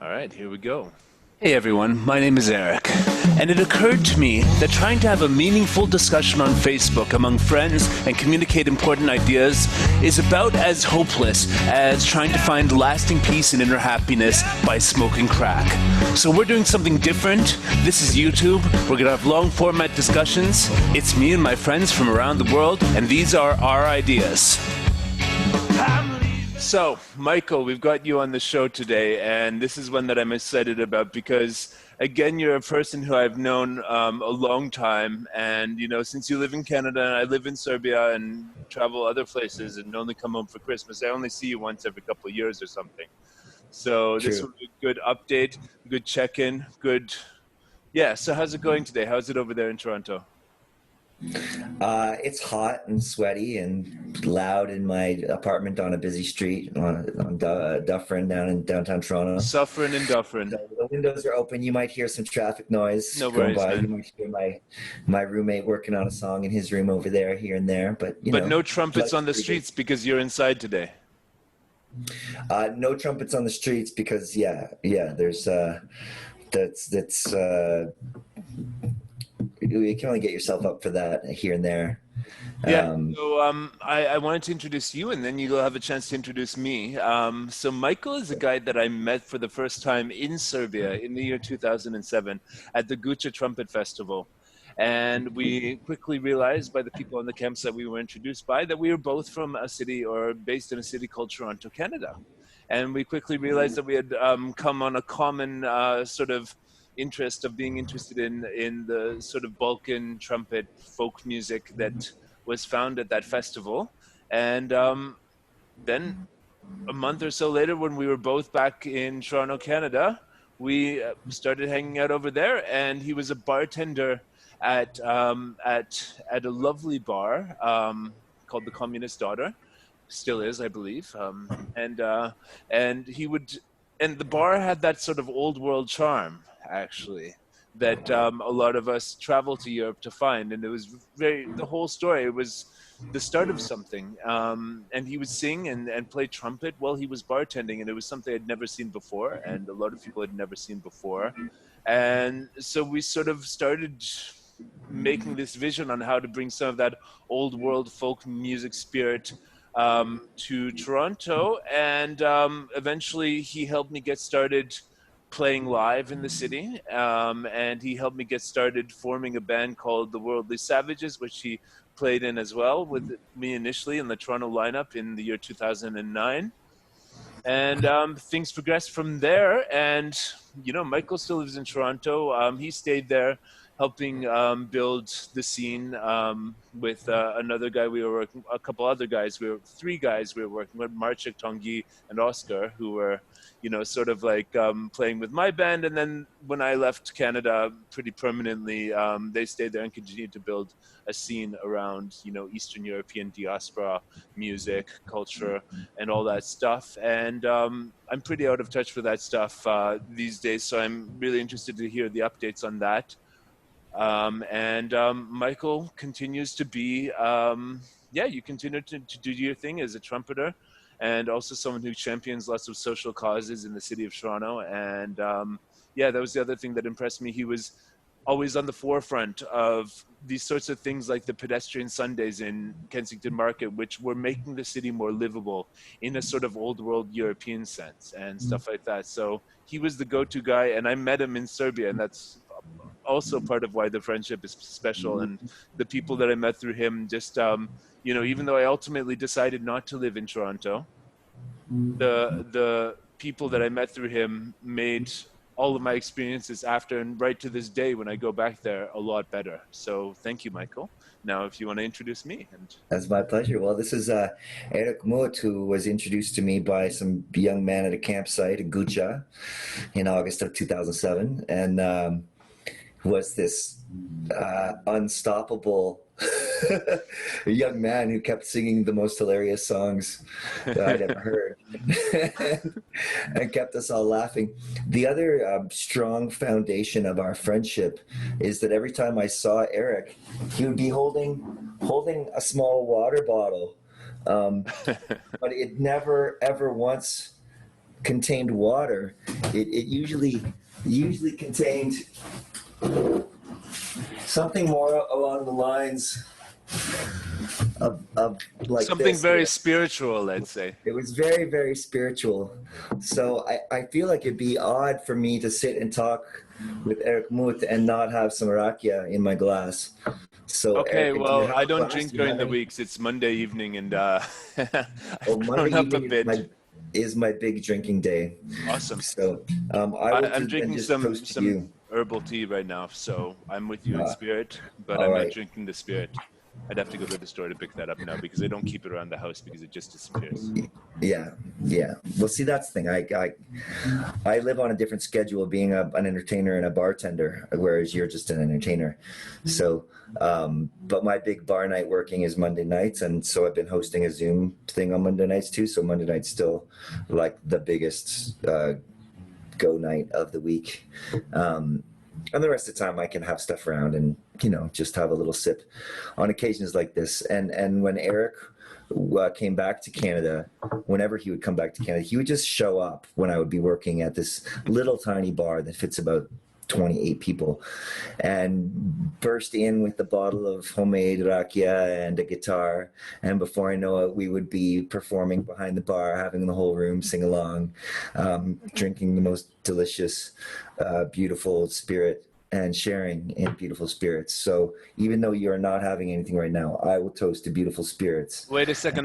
All right, here we go. Hey everyone, my name is Erik, and it occurred to me that trying to have a meaningful discussion on Facebook among friends and communicate important ideas is about as hopeless as trying to find lasting peace and inner happiness by smoking crack. So we're doing something different. This is YouTube. We're going to have long format discussions. It's me and my friends from around the world, and these are our ideas. So, Michael, we've got you on the show today, and this is one that I'm excited about because, again, you're a person who I've known a long time, and, since you live in Canada and I live in Serbia and travel other places and only come home for Christmas, I only see you once every couple of years or something. So this will be a good update, good check-in, good... Yeah, so how's it going today? How's it over there in Toronto? It's hot and sweaty and loud in my apartment on a busy street on Dufferin down in downtown Toronto. Suffering and Dufferin. So the windows are open. You might hear some traffic noise going by. Man. You might hear my roommate working on a song in his room over there, here and there. But no trumpets on the streets because you're inside today. No trumpets on the streets because there's that's you can only get yourself up for that here and there. I wanted to introduce you, and then you'll have a chance to introduce me. So Michael is a guy that I met for the first time in Serbia in the year 2007 at the Gucha Trumpet Festival. And we quickly realized by the people on the campsite we were introduced by that we were both from a city or based in a city called Toronto, Canada. And we quickly realized that we had come on a common sort of interest of being interested in the sort of Balkan trumpet folk music that was found at that festival. And then a month or so later, when we were both back in Toronto, Canada, we started hanging out over there, and he was a bartender at a lovely bar called the Communist Daughter. Still is, I believe. And he would, and the bar had that sort of old world charm, actually, that a lot of us travel to Europe to find. And it was the whole story, it was the start of something. And he would sing and play trumpet while he was bartending, and it was something I'd never seen before, and a lot of people had never seen before. And so we sort of started making this vision on how to bring some of that old world folk music spirit to Toronto, and eventually he helped me get started playing live in the city, and he helped me get started forming a band called the Worldly Savages, which he played in as well with me initially in the Toronto lineup in the year 2009. And things progressed from there, and Michael still lives in Toronto. He stayed there helping build the scene with another guy we were working, a couple other guys. We were three guys we were working with, Marcek, Tongi, and Oscar, who were, sort of like playing with my band. And then when I left Canada pretty permanently, they stayed there and continued to build a scene around, Eastern European diaspora, music, culture, and all that stuff. And I'm pretty out of touch with that stuff these days, so I'm really interested to hear the updates on that. Michael continues to be, you continue to do your thing as a trumpeter, and also someone who champions lots of social causes in the city of Toronto. And that was the other thing that impressed me. He was always on the forefront of these sorts of things like the pedestrian Sundays in Kensington Market, which were making the city more livable in a sort of old world European sense and stuff like that. So he was the go-to guy, and I met him in Serbia, and that's also part of why the friendship is special. And the people that I met through him, just even though I ultimately decided not to live in Toronto, the people that I met through him made all of my experiences after and right to this day when I go back there a lot better. So thank you, Michael. Now, if you want to introduce me. That's my pleasure. Well, this is Erik Mut, who was introduced to me by some young man at a campsite in Gucha in August of 2007. And was this unstoppable young man who kept singing the most hilarious songs that I'd ever heard and kept us all laughing. The other strong foundation of our friendship is that every time I saw Erik, he would be holding a small water bottle, but it never ever once contained water, it usually contained something more along the lines of like something this. very spiritual, let's say. It was very, very spiritual. So I feel like it'd be odd for me to sit and talk with Erik Mut and not have some rakia in my glass. So Okay, Erik, do you well, have I a don't glass? drink Do you during have the any? weeks. It's Monday evening, and I've grown Monday up a evening bit. is my big drinking day. Awesome. So I will I'm then drinking just toast to some you. herbal tea right now, so I'm with you in spirit, but All I'm not right. drinking the spirit. I'd have to go to the store to pick that up now because I don't keep it around the house because it just disappears. Yeah, yeah. Well, see, that's the thing. I live on a different schedule, being an entertainer and a bartender, whereas you're just an entertainer. So, but my big bar night working is Monday nights, and so I've been hosting a Zoom thing on Monday nights too. So Monday night's still like the biggest go night of the week. And the rest of the time I can have stuff around and, just have a little sip on occasions like this. And when Erik came back to Canada, whenever he would come back to Canada, he would just show up when I would be working at this little tiny bar that fits about 28 people, and burst in with a bottle of homemade rakia and a guitar. And before I know it, we would be performing behind the bar, having the whole room sing along, drinking the most delicious, beautiful spirit and sharing in beautiful spirits. So even though you're not having anything right now, I will toast to beautiful spirits. Wait a second.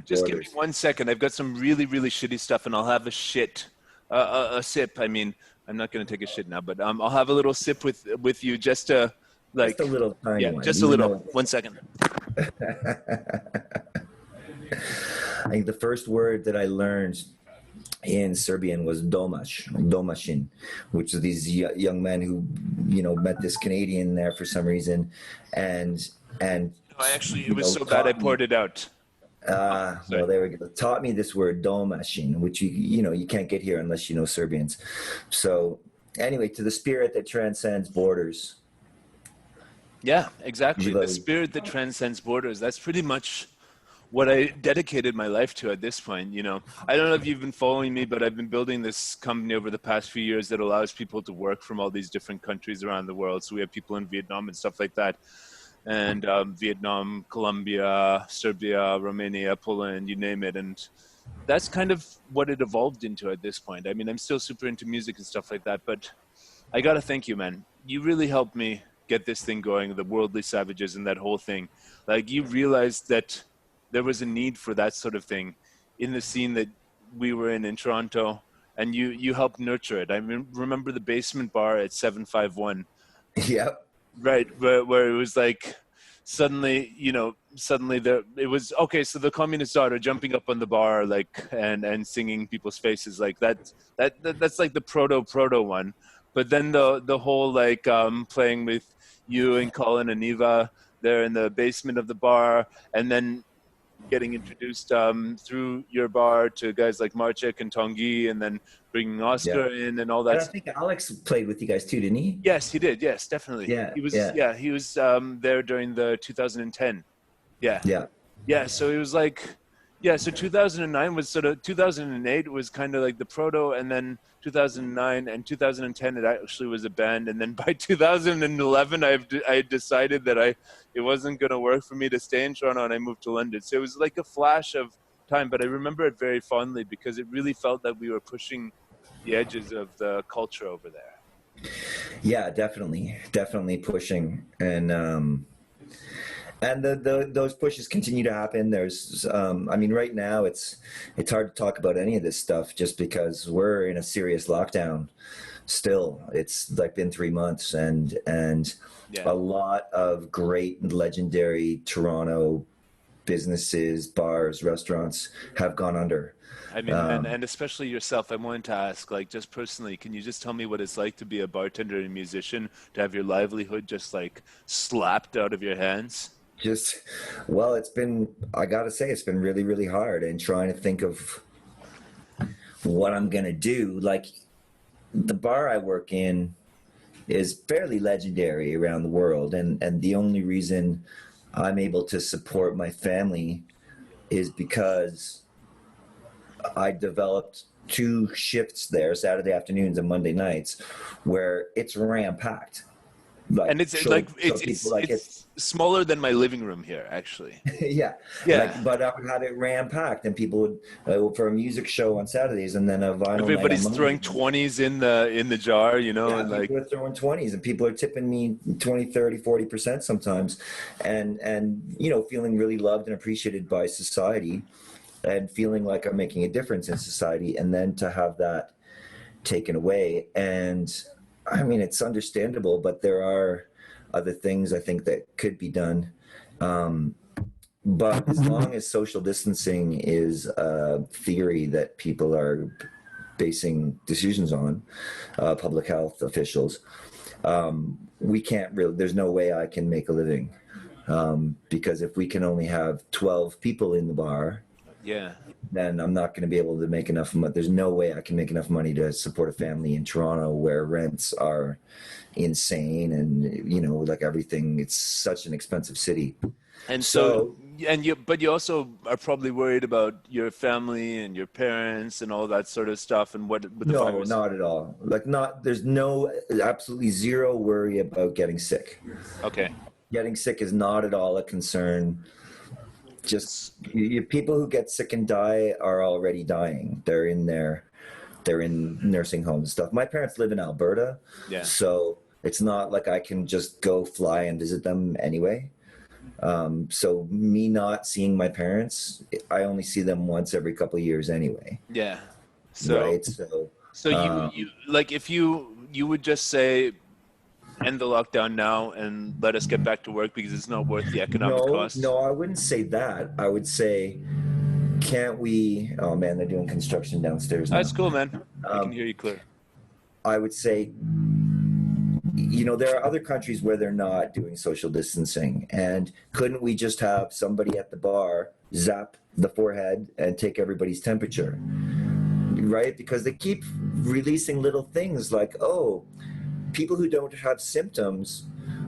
Just give me 1 second. I've got some really, really shitty stuff, and I'll have a sip. I mean, I'm not going to take a shit now, but I'll have a little sip with you just to Just a little tiny one. just a little. 1 second. I think the first word that I learned in Serbian was domašin, which are these young men who, met this Canadian there for some reason, and It was so bad I poured it out. Well, there we go. Taught me this word domašin, which you can't get here unless you know Serbians. So anyway, to the spirit that transcends borders. Yeah, exactly. The spirit that transcends borders. That's pretty much what I dedicated my life to at this point. I don't know if you've been following me, but I've been building this company over the past few years that allows people to work from all these different countries around the world. So we have people in Vietnam and stuff like that. And Vietnam, Colombia, Serbia, Romania, Poland, you name it. And that's kind of what it evolved into at this point. I mean, I'm still super into music and stuff like that, but I got to thank you, man. You really helped me get this thing going, the Worldly Savages and that whole thing. Like, you realized that there was a need for that sort of thing in the scene that we were in Toronto, and you helped nurture it. I remember the basement bar at 751. Yep. Right, where it was like suddenly there it was okay. So the communist daughter jumping up on the bar and singing people's faces, like that's like the proto one. But then the whole playing with you and Colin and Eva there in the basement of the bar, and then getting introduced through your bar to guys like Marcek and Tanguy, and then bringing Oscar in and all that. And I think Alex played with you guys too, didn't he? Yes, he did. Yes, definitely. Yeah, He was. yeah. He was there during the 2010. Yeah. Yeah. So it was so 2009 was 2008 was kind of like the proto, and then 2009 and 2010 it actually was a band, and then by 2011 I decided that it wasn't going to work for me to stay in Toronto, and I moved to London. So it was like a flash of time, but I remember it very fondly because it really felt that we were pushing the edges of the culture over there. Yeah, definitely pushing, and those pushes continue to happen. There's, right now it's hard to talk about any of this stuff just because we're in a serious lockdown still. It's been 3 months, and a lot of great and legendary Toronto businesses, bars, restaurants have gone under. I mean, and especially yourself, I wanted to ask, just personally, can you just tell me what it's like to be a bartender and musician, to have your livelihood just slapped out of your hands? I gotta say, it's been really, really hard, and trying to think of what I'm gonna do. The bar I work in is fairly legendary around the world, and the only reason I'm able to support my family is because I developed two shifts there, Saturday afternoons and Monday nights, where it's ram-packed. Like, And it's it's smaller than my living room here, actually. yeah. Yeah. But I would have it ram-packed, and people would, for a music show on Saturdays, and then a vinyl Everybody's night on throwing 20s in the jar, you know, yeah, and like people are throwing 20s, and people are tipping me 20, 30, 40% sometimes, and you know, feeling really loved and appreciated by society, and feeling like I'm making a difference in society, and then to have that taken away. And I mean, it's understandable, but there are other things I think that could be done. But as long as social distancing is a theory that people are basing decisions on, public health officials, we can't really, there's no way I can make a living. Because if we can only have 12 people in the bar, yeah, then I'm not going to be able to make enough money. There's no way I can make enough money to support a family in Toronto where rents are insane, and you know, like everything, it's such an expensive city. and so but you also are probably worried about your family and your parents and all that sort of stuff, and what with the No, virus. not at all. Like, there's absolutely zero worry about getting sick. Okay. Getting sick is not at all a concern. Just people who get sick and die are already dying. They're in nursing homes and stuff. My parents live in Alberta, Yeah. so it's not like I can just go fly and visit them anyway. So me not seeing my parents, I only see them once every couple of years anyway. Yeah. So Right. So you like, if you would just say, end the lockdown now and let us get back to work because it's not worth the economic cost? No, I wouldn't say that. I would say, can't we? Oh man, they're doing construction downstairs now. That's cool, man. I can hear you clear. I would say, you know, there are other countries where they're not doing social distancing, and couldn't we just have somebody at the bar zap the forehead and take everybody's temperature, right? Because they keep releasing little things like, oh, people who don't have symptoms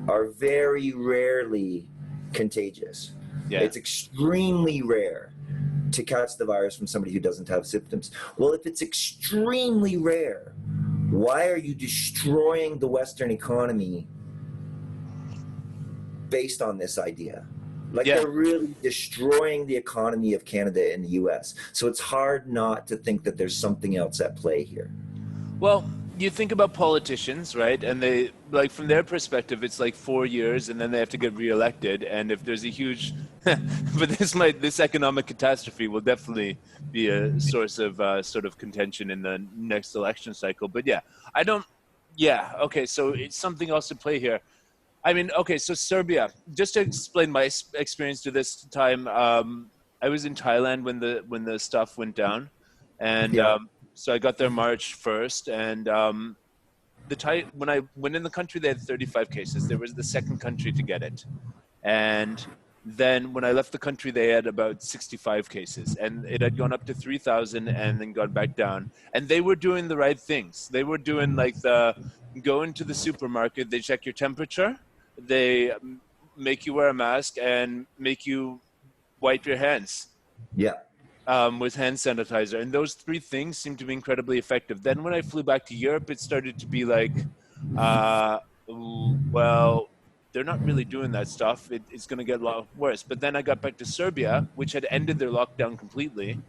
are very rarely contagious. Yeah. It's extremely rare to catch the virus from somebody who doesn't have symptoms. Well, if it's extremely rare, why are you destroying the Western economy based on this idea? Like, they're really destroying the economy of Canada and the US. So it's hard not to think that there's something else at play here. Well, you think about politicians, right? And they, like, from their perspective, it's like 4 years and then they have to get reelected. And if there's a huge, but this economic catastrophe will definitely be a source of sort of contention in the next election cycle. But okay, so it's something else to play here. I mean, okay, so Serbia, just to explain my experience to this time, I was in Thailand when the stuff went down, and so I got there March 1st, and when I went in the country, they had 35 cases. There was the second country to get it, and then when I left the country, they had about 65 cases, and it had gone up to 3,000 and then gone back down. And they were doing the right things. They were doing like go into the supermarket, they check your temperature, they make you wear a mask and make you wipe your hands. Yeah. With hand sanitizer. And those three things seem to be incredibly effective. Then when I flew back to Europe, it started to be like, well, they're not really doing that stuff. It's going to get a lot worse. But then I got back to Serbia, which had ended their lockdown completely.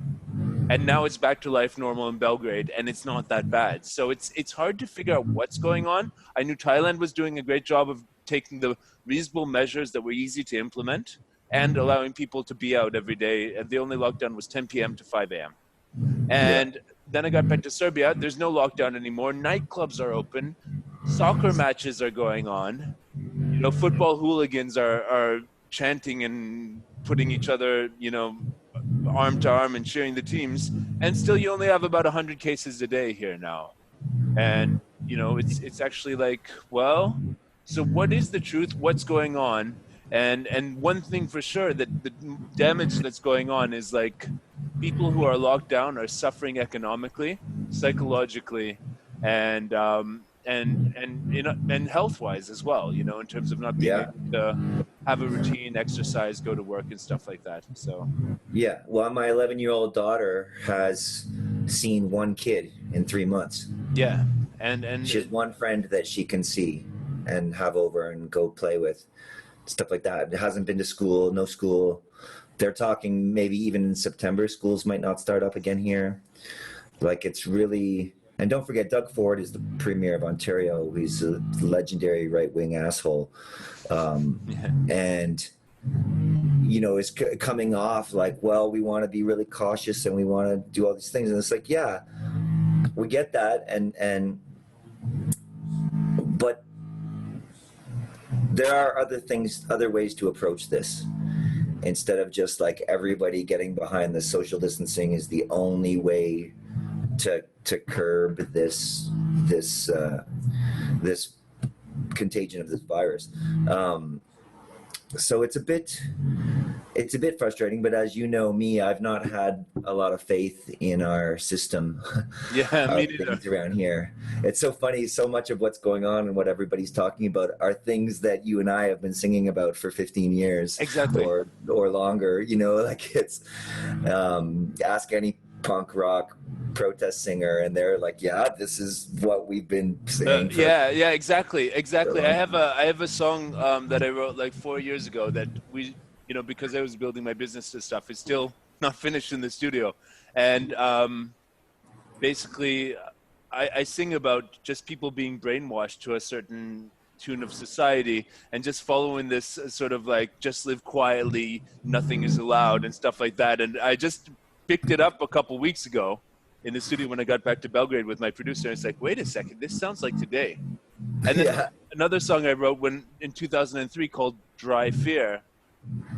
And now it's back to life normal in Belgrade, and it's not that bad. So it's hard to figure out what's going on. I knew Thailand was doing a great job of taking the reasonable measures that were easy to implement and allowing people to be out every day. And the only lockdown was 10 p.m. to 5 a.m. And then I got back to Serbia. There's no lockdown anymore. Nightclubs are open. Soccer matches are going on. You know, football hooligans are chanting and putting each other, you know, arm to arm and cheering the teams. And still you only have about 100 cases a day here now. And, you know, it's actually like, well, so what is the truth? What's going on? And one thing for sure, that the damage that's going on is like people who are locked down are suffering economically, psychologically, and health-wise as well. You know, in terms of not being able to have a routine, exercise, go to work, and stuff like that. So. Yeah. Well, my 11-year-old daughter has seen one kid in 3 months. Yeah. And She has one friend that she can see and have over and go play with, stuff like that. It hasn't been to school, no school. They're talking maybe even in September, schools might not start up again here. Like, it's really, and don't forget, Doug Ford is the premier of Ontario. He's a legendary right-wing asshole. And, you know, is coming off like, well, we want to be really cautious and we want to do all these things. And it's like, yeah, we get that. But there are other ways to approach this. Instead of just like everybody getting behind the social distancing is the only way to curb this contagion of this virus. So it's a bit frustrating, but as you know me, I've not had a lot of faith in our system. Yeah, me neither. Around here. It's so funny, so much of what's going on and what everybody's talking about are things that you and I have been singing about for 15 years. Exactly. Or longer, you know, like it's ask any punk rock protest singer and they're like, yeah, this is what we've been saying. Exactly. I have a song that I wrote like 4 years ago that we, you know, because I was building my business and stuff, it's still not finished in the studio. And basically I sing about just people being brainwashed to a certain tune of society and just following this sort of like, just live quietly, nothing is allowed and stuff like that. And I just picked it up a couple weeks ago in the studio when I got back to Belgrade with my producer. And it's like, wait a second, this sounds like today. And then another song I wrote in 2003 called Dry Fear,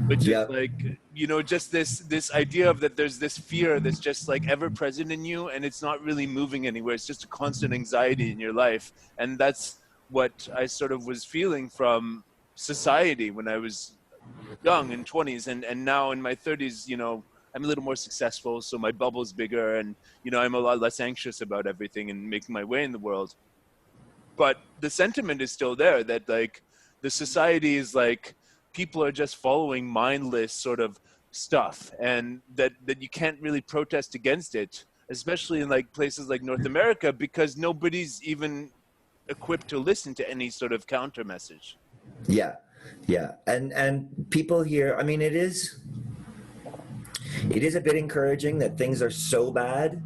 which is like, you know, just this idea of that there's this fear that's just like ever present in you and it's not really moving anywhere. It's just a constant anxiety in your life. And that's what I sort of was feeling from society when I was young in 20s and now in my 30s, you know, I'm a little more successful, so my bubble's bigger and, you know, I'm a lot less anxious about everything and making my way in the world. But the sentiment is still there that like the society is like, people are just following mindless sort of stuff and that you can't really protest against it, especially in like places like North America, because nobody's even equipped to listen to any sort of counter message. Yeah. And people here, I mean, it is a bit encouraging that things are so bad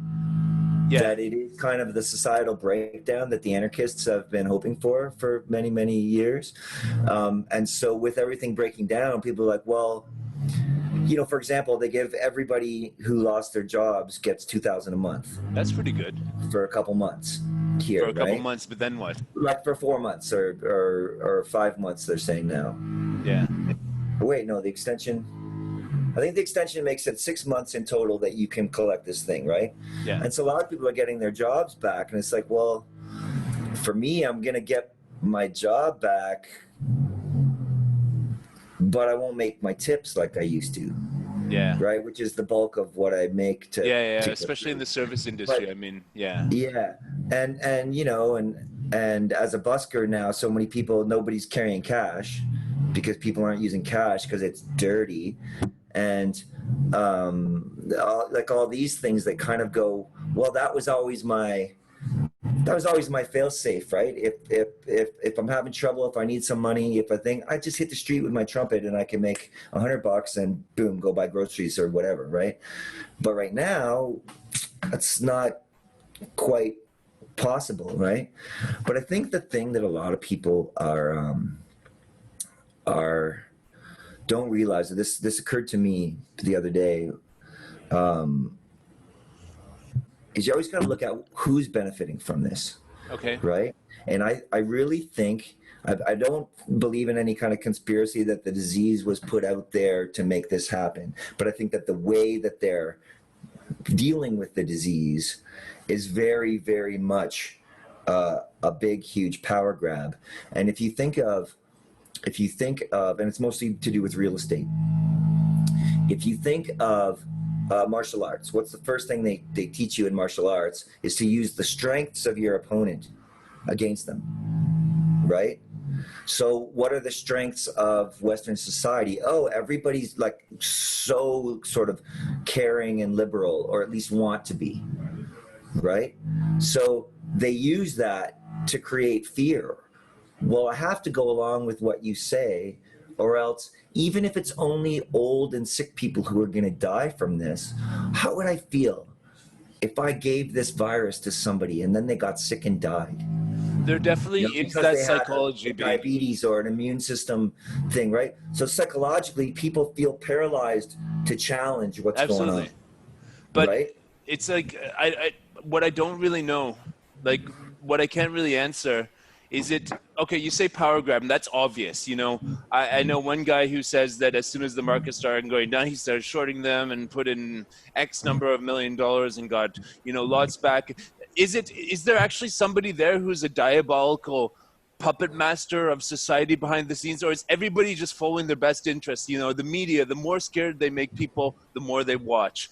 that it is kind of the societal breakdown that the anarchists have been hoping for many, many years. And so with everything breaking down, people are like, well, you know, for example, they give everybody who lost their jobs gets $2,000 a month. That's pretty good. For a couple months here, for a couple months, but then what? Like for 4 months or 5 months, they're saying now. Yeah. Wait, no, the extension... I think the extension makes it 6 months in total that you can collect this thing, right? Yeah. And so a lot of people are getting their jobs back, and it's like, well, for me, I'm going to get my job back, but I won't make my tips like I used to. Yeah. Right? Which is the bulk of what I make to... Yeah, especially in the service industry, but, I mean, yeah. Yeah. And you know, and as a busker now, so many people, nobody's carrying cash because people aren't using cash because it's dirty. And all these things that kind of go, well, that was always my fail safe, right? If I'm having trouble, if I need some money, I just hit the street with my trumpet and I can make $100 and boom, go buy groceries or whatever, right? But right now, that's not quite possible, right? But I think the thing that a lot of people don't realize, that this occurred to me the other day, is you always got to look at who's benefiting from this. Okay. Right? And I really think, I don't believe in any kind of conspiracy that the disease was put out there to make this happen. But I think that the way that they're dealing with the disease is very, very much a big, huge power grab. And if you think of, and it's mostly to do with real estate. If you think of martial arts, what's the first thing they teach you in martial arts is to use the strengths of your opponent against them, right? So what are the strengths of Western society? Oh, everybody's like so sort of caring and liberal, or at least want to be, right? So they use that to create fear. Well, I have to go along with what you say, or else, even if it's only old and sick people who are going to die from this, how would I feel if I gave this virus to somebody and then they got sick and died? There definitely is Because that they had psychology, diabetes or an immune system thing, right? So psychologically, people feel paralyzed to challenge what's going on, absolutely. But right? it's like what I don't really know, like what I can't really answer is it okay, you say power grab, and that's obvious. I know one guy who says that as soon as the market started going down, he started shorting them and put in X number of $1 million and got, lots back. Is there actually somebody there who's a diabolical puppet master of society behind the scenes, or is everybody just following their best interests? The media, the more scared they make people, the more they watch.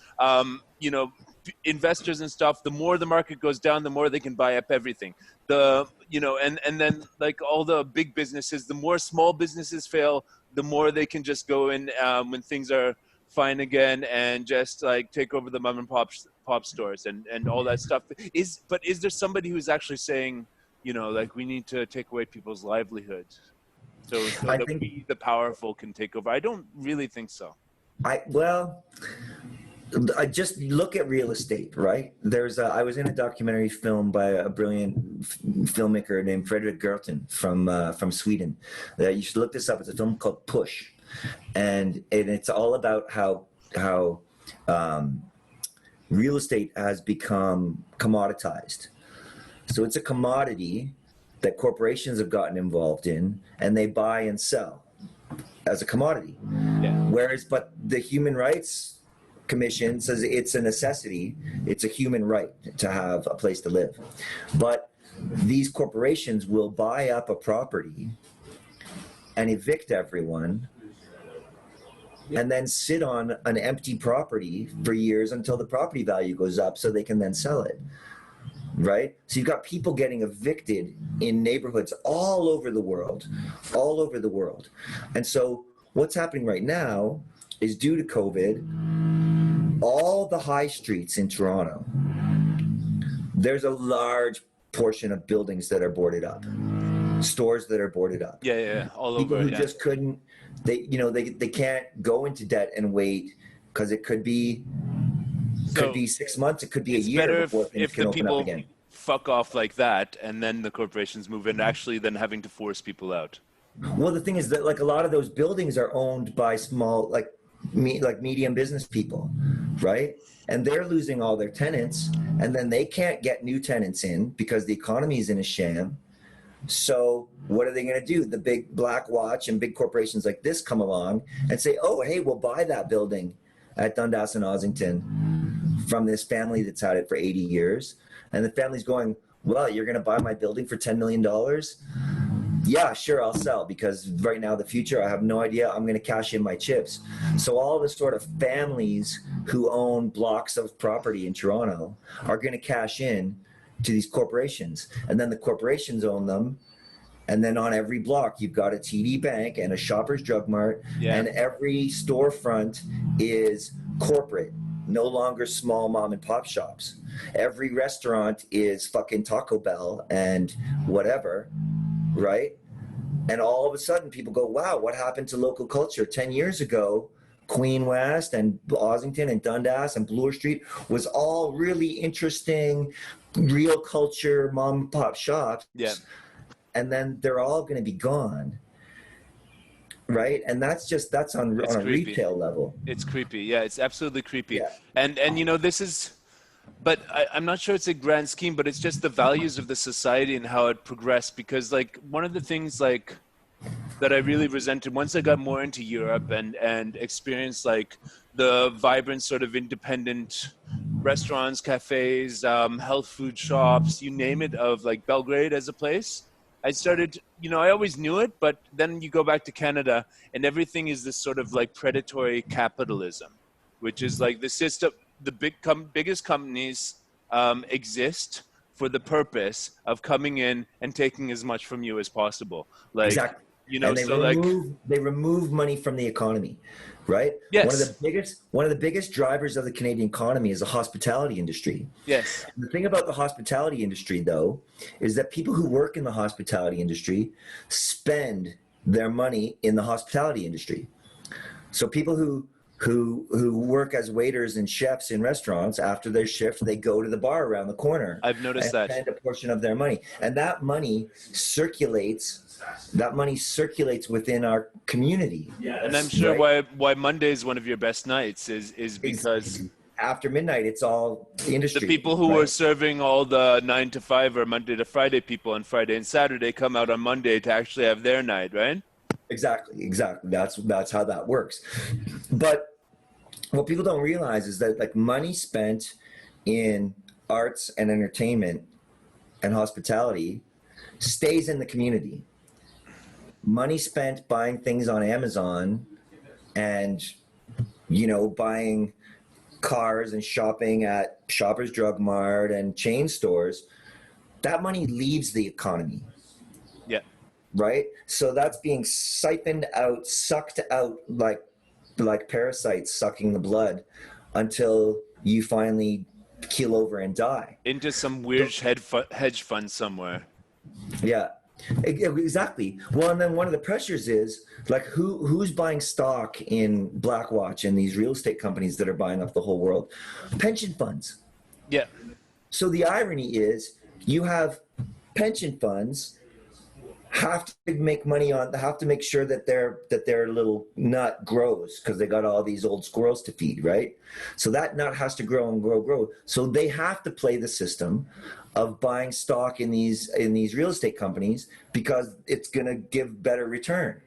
Investors and stuff, the more the market goes down, the more they can buy up everything. And then like all the big businesses, the more small businesses fail, the more they can just go in when things are fine again and just like take over the mom and pop stores and all that stuff. But is there somebody who's actually saying, like we need to take away people's livelihood so I that think we, the powerful, can take over? I don't really think so. I just look at real estate, right? I was in a documentary film by a brilliant filmmaker named Fredrik Gertten from Sweden. You should look this up. It's a film called Push, and it's all about how real estate has become commoditized. So it's a commodity that corporations have gotten involved in, and they buy and sell as a commodity. Yeah. But the Human Rights Commission says it's a necessity. It's a human right to have a place to live. But these corporations will buy up a property and evict everyone and then sit on an empty property for years until the property value goes up so they can then sell it. Right? So you've got people getting evicted in neighborhoods all over the world. And so what's happening right now is, due to COVID, all the high streets in Toronto, there's a large portion of buildings that are boarded up, stores that are boarded up. Yeah, all people over. Who just couldn't, they can't go into debt and wait, because it could be 6 months, it could be a year before things can open up again. Fuck off like that, and then the corporations move in, actually then having to force people out. Well, the thing is that like a lot of those buildings are owned by small, like medium business people, right? And they're losing all their tenants, and then they can't get new tenants in because the economy is in a sham. So what are they going to do? The big Black Watch and big corporations like this come along and say, oh, hey, we'll buy that building at Dundas and Ossington from this family that's had it for 80 years. And the family's going, well, you're going to buy my building for $10 million? Yeah, sure, I'll sell, because right now, the future, I have no idea. I'm going to cash in my chips. So all the sort of families who own blocks of property in Toronto are going to cash in to these corporations. And then the corporations own them. And then on every block, you've got a TD Bank and a Shoppers Drug Mart. Yeah. And every storefront is corporate, no longer small mom and pop shops. Every restaurant is fucking Taco Bell and whatever, right? And all of a sudden people go, wow, what happened to local culture? 10 years ago, Queen West and Ossington and Dundas and Bloor Street was all really interesting, real culture mom and pop shops. Yeah. And then they're all going to be gone. Right. And that's on a retail level. It's creepy. Yeah, it's absolutely creepy. Yeah. And this is, but I'm not sure it's a grand scheme, but it's just the values of the society and how it progressed. Because like one of the things like that I really resented once I got more into Europe and experienced like the vibrant sort of independent restaurants, cafes, health food shops, you name it, of like Belgrade as a place. I started, I always knew it, but then you go back to Canada and everything is this sort of like predatory capitalism, which is like the system, the biggest companies exist for the purpose of coming in and taking as much from you as possible. Like, exactly. You know, and so like, they remove money from the economy, right? yes, One of the biggest drivers of the Canadian economy is the hospitality industry. yes, The thing about the hospitality industry, though, is that people who work in the hospitality industry spend their money in the hospitality industry. So people who work as waiters and chefs in restaurants, after their shift, they go to the bar around the corner. I've noticed and that. spend a portion of their money, and that money circulates. That money circulates within our community. And I'm sure right? why Monday is one of your best nights is because After midnight, it's all industry. the people who are serving all the 9 to 5 or Monday to Friday people on Friday and Saturday come out on Monday to actually have their night, right? Exactly. That's how that works. But what people don't realize is that like money spent in arts and entertainment and hospitality stays in the community. Money spent buying things on Amazon and, you know, buying cars and shopping at Shoppers Drug Mart and chain stores, that money leaves the economy. Yeah. Right? So that's being siphoned out, sucked out like parasites sucking the blood until you finally keel over and die. Into some weird hedge fund somewhere. Yeah. Exactly. Well, and then one of the pressures is like who's buying stock in Blackwatch and these real estate companies that are buying up the whole world? Pension funds. Yeah. So the irony is you have pension funds have to make money on, have to make sure that their little nut grows because they got all these old squirrels to feed, right? So that nut has to grow and grow. So they have to play the system of buying stock in these real estate companies because it's going to give better return.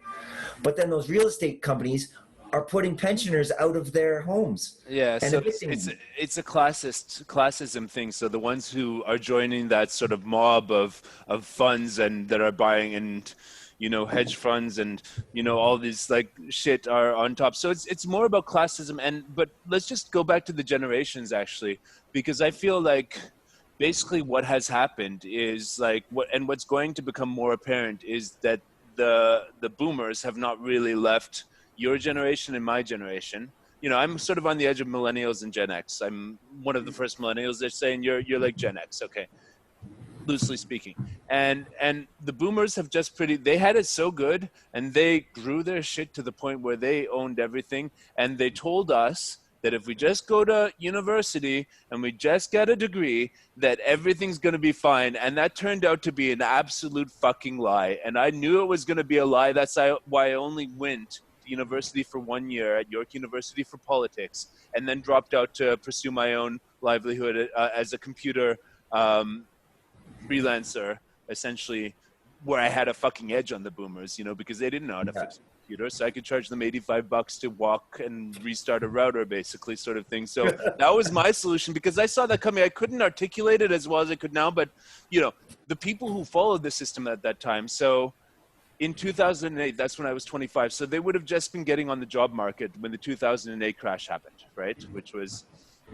But then those real estate companies are putting pensioners out of their homes. Yeah, so it's a classism thing. So the ones who are joining that sort of mob of funds and that are buying and, you know, hedge funds and, you know, all these like shit are on top. So it's more about classism. But let's just go back to the generations actually, because I feel like basically what has happened is like what's going to become more apparent is that the boomers have not really left your generation and my generation. You know, I'm sort of on the edge of millennials and Gen X. I'm one of the first millennials. They're saying you're like Gen X, okay, loosely speaking. And the boomers have just they had it so good and they grew their shit to the point where they owned everything. And they told us that if we just go to university and we just get a degree, that everything's going to be fine. And that turned out to be an absolute fucking lie. And I knew it was going to be a lie. That's why I only went to university for 1 year at York University for politics, and then dropped out to pursue my own livelihood as a computer freelancer, essentially, where I had a fucking edge on the boomers, you know, because they didn't know how to fix a computer. So I could charge them $85 to walk and restart a router, basically, sort of thing. So that was my solution because I saw that coming. I couldn't articulate it as well as I could now, but, you know, the people who followed the system at that time. So in 2008, that's when I was 25. So they would have just been getting on the job market when the 2008 crash happened, right? Which was,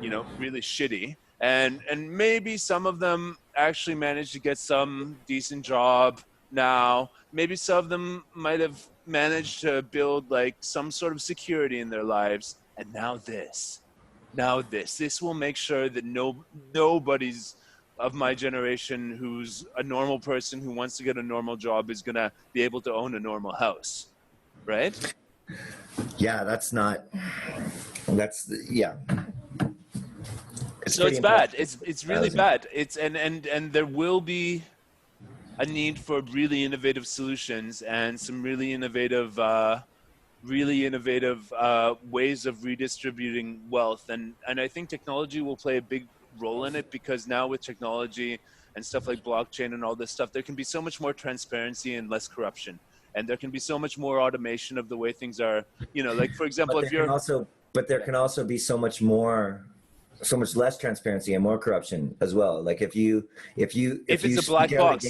you know, really shitty. And maybe some of them actually managed to get some decent job now. Maybe some of them might have managed to build like some sort of security in their lives. And now this will make sure that nobody's of my generation who's a normal person who wants to get a normal job is going to be able to own a normal house. Right? Yeah, So it's bad. It's really bad. It's and there will be a need for really innovative solutions and some really innovative ways of redistributing wealth. And I think technology will play a big role in it because now with technology and stuff like blockchain and all this stuff, there can be so much more transparency and less corruption. And there can be so much more automation of the way things are, you know, like for example, but there can also be so much less transparency and more corruption as well. Like if it's a black box,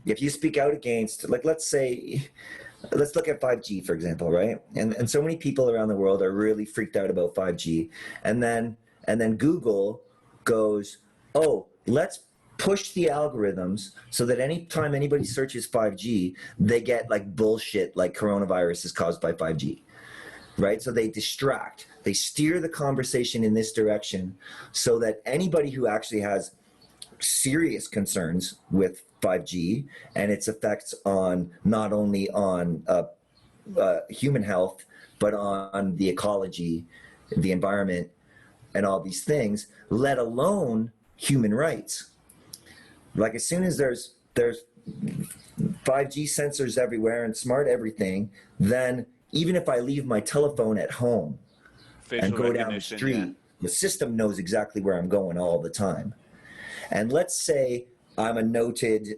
if you speak out against, like, let's look at 5G, for example, right? And so many people around the world are really freaked out about 5G. And then Google goes, oh, let's push the algorithms so that anytime anybody searches 5G, they get like bullshit like coronavirus is caused by 5G, right? So they distract, they steer the conversation in this direction so that anybody who actually has serious concerns with 5G and its effects on not only on human health, but on the ecology, the environment, and all these things, let alone human rights. Like as soon as there's 5G sensors everywhere and smart everything, then even if I leave my telephone at home and go down the street, the system knows exactly where I'm going all the time. And let's say I'm a noted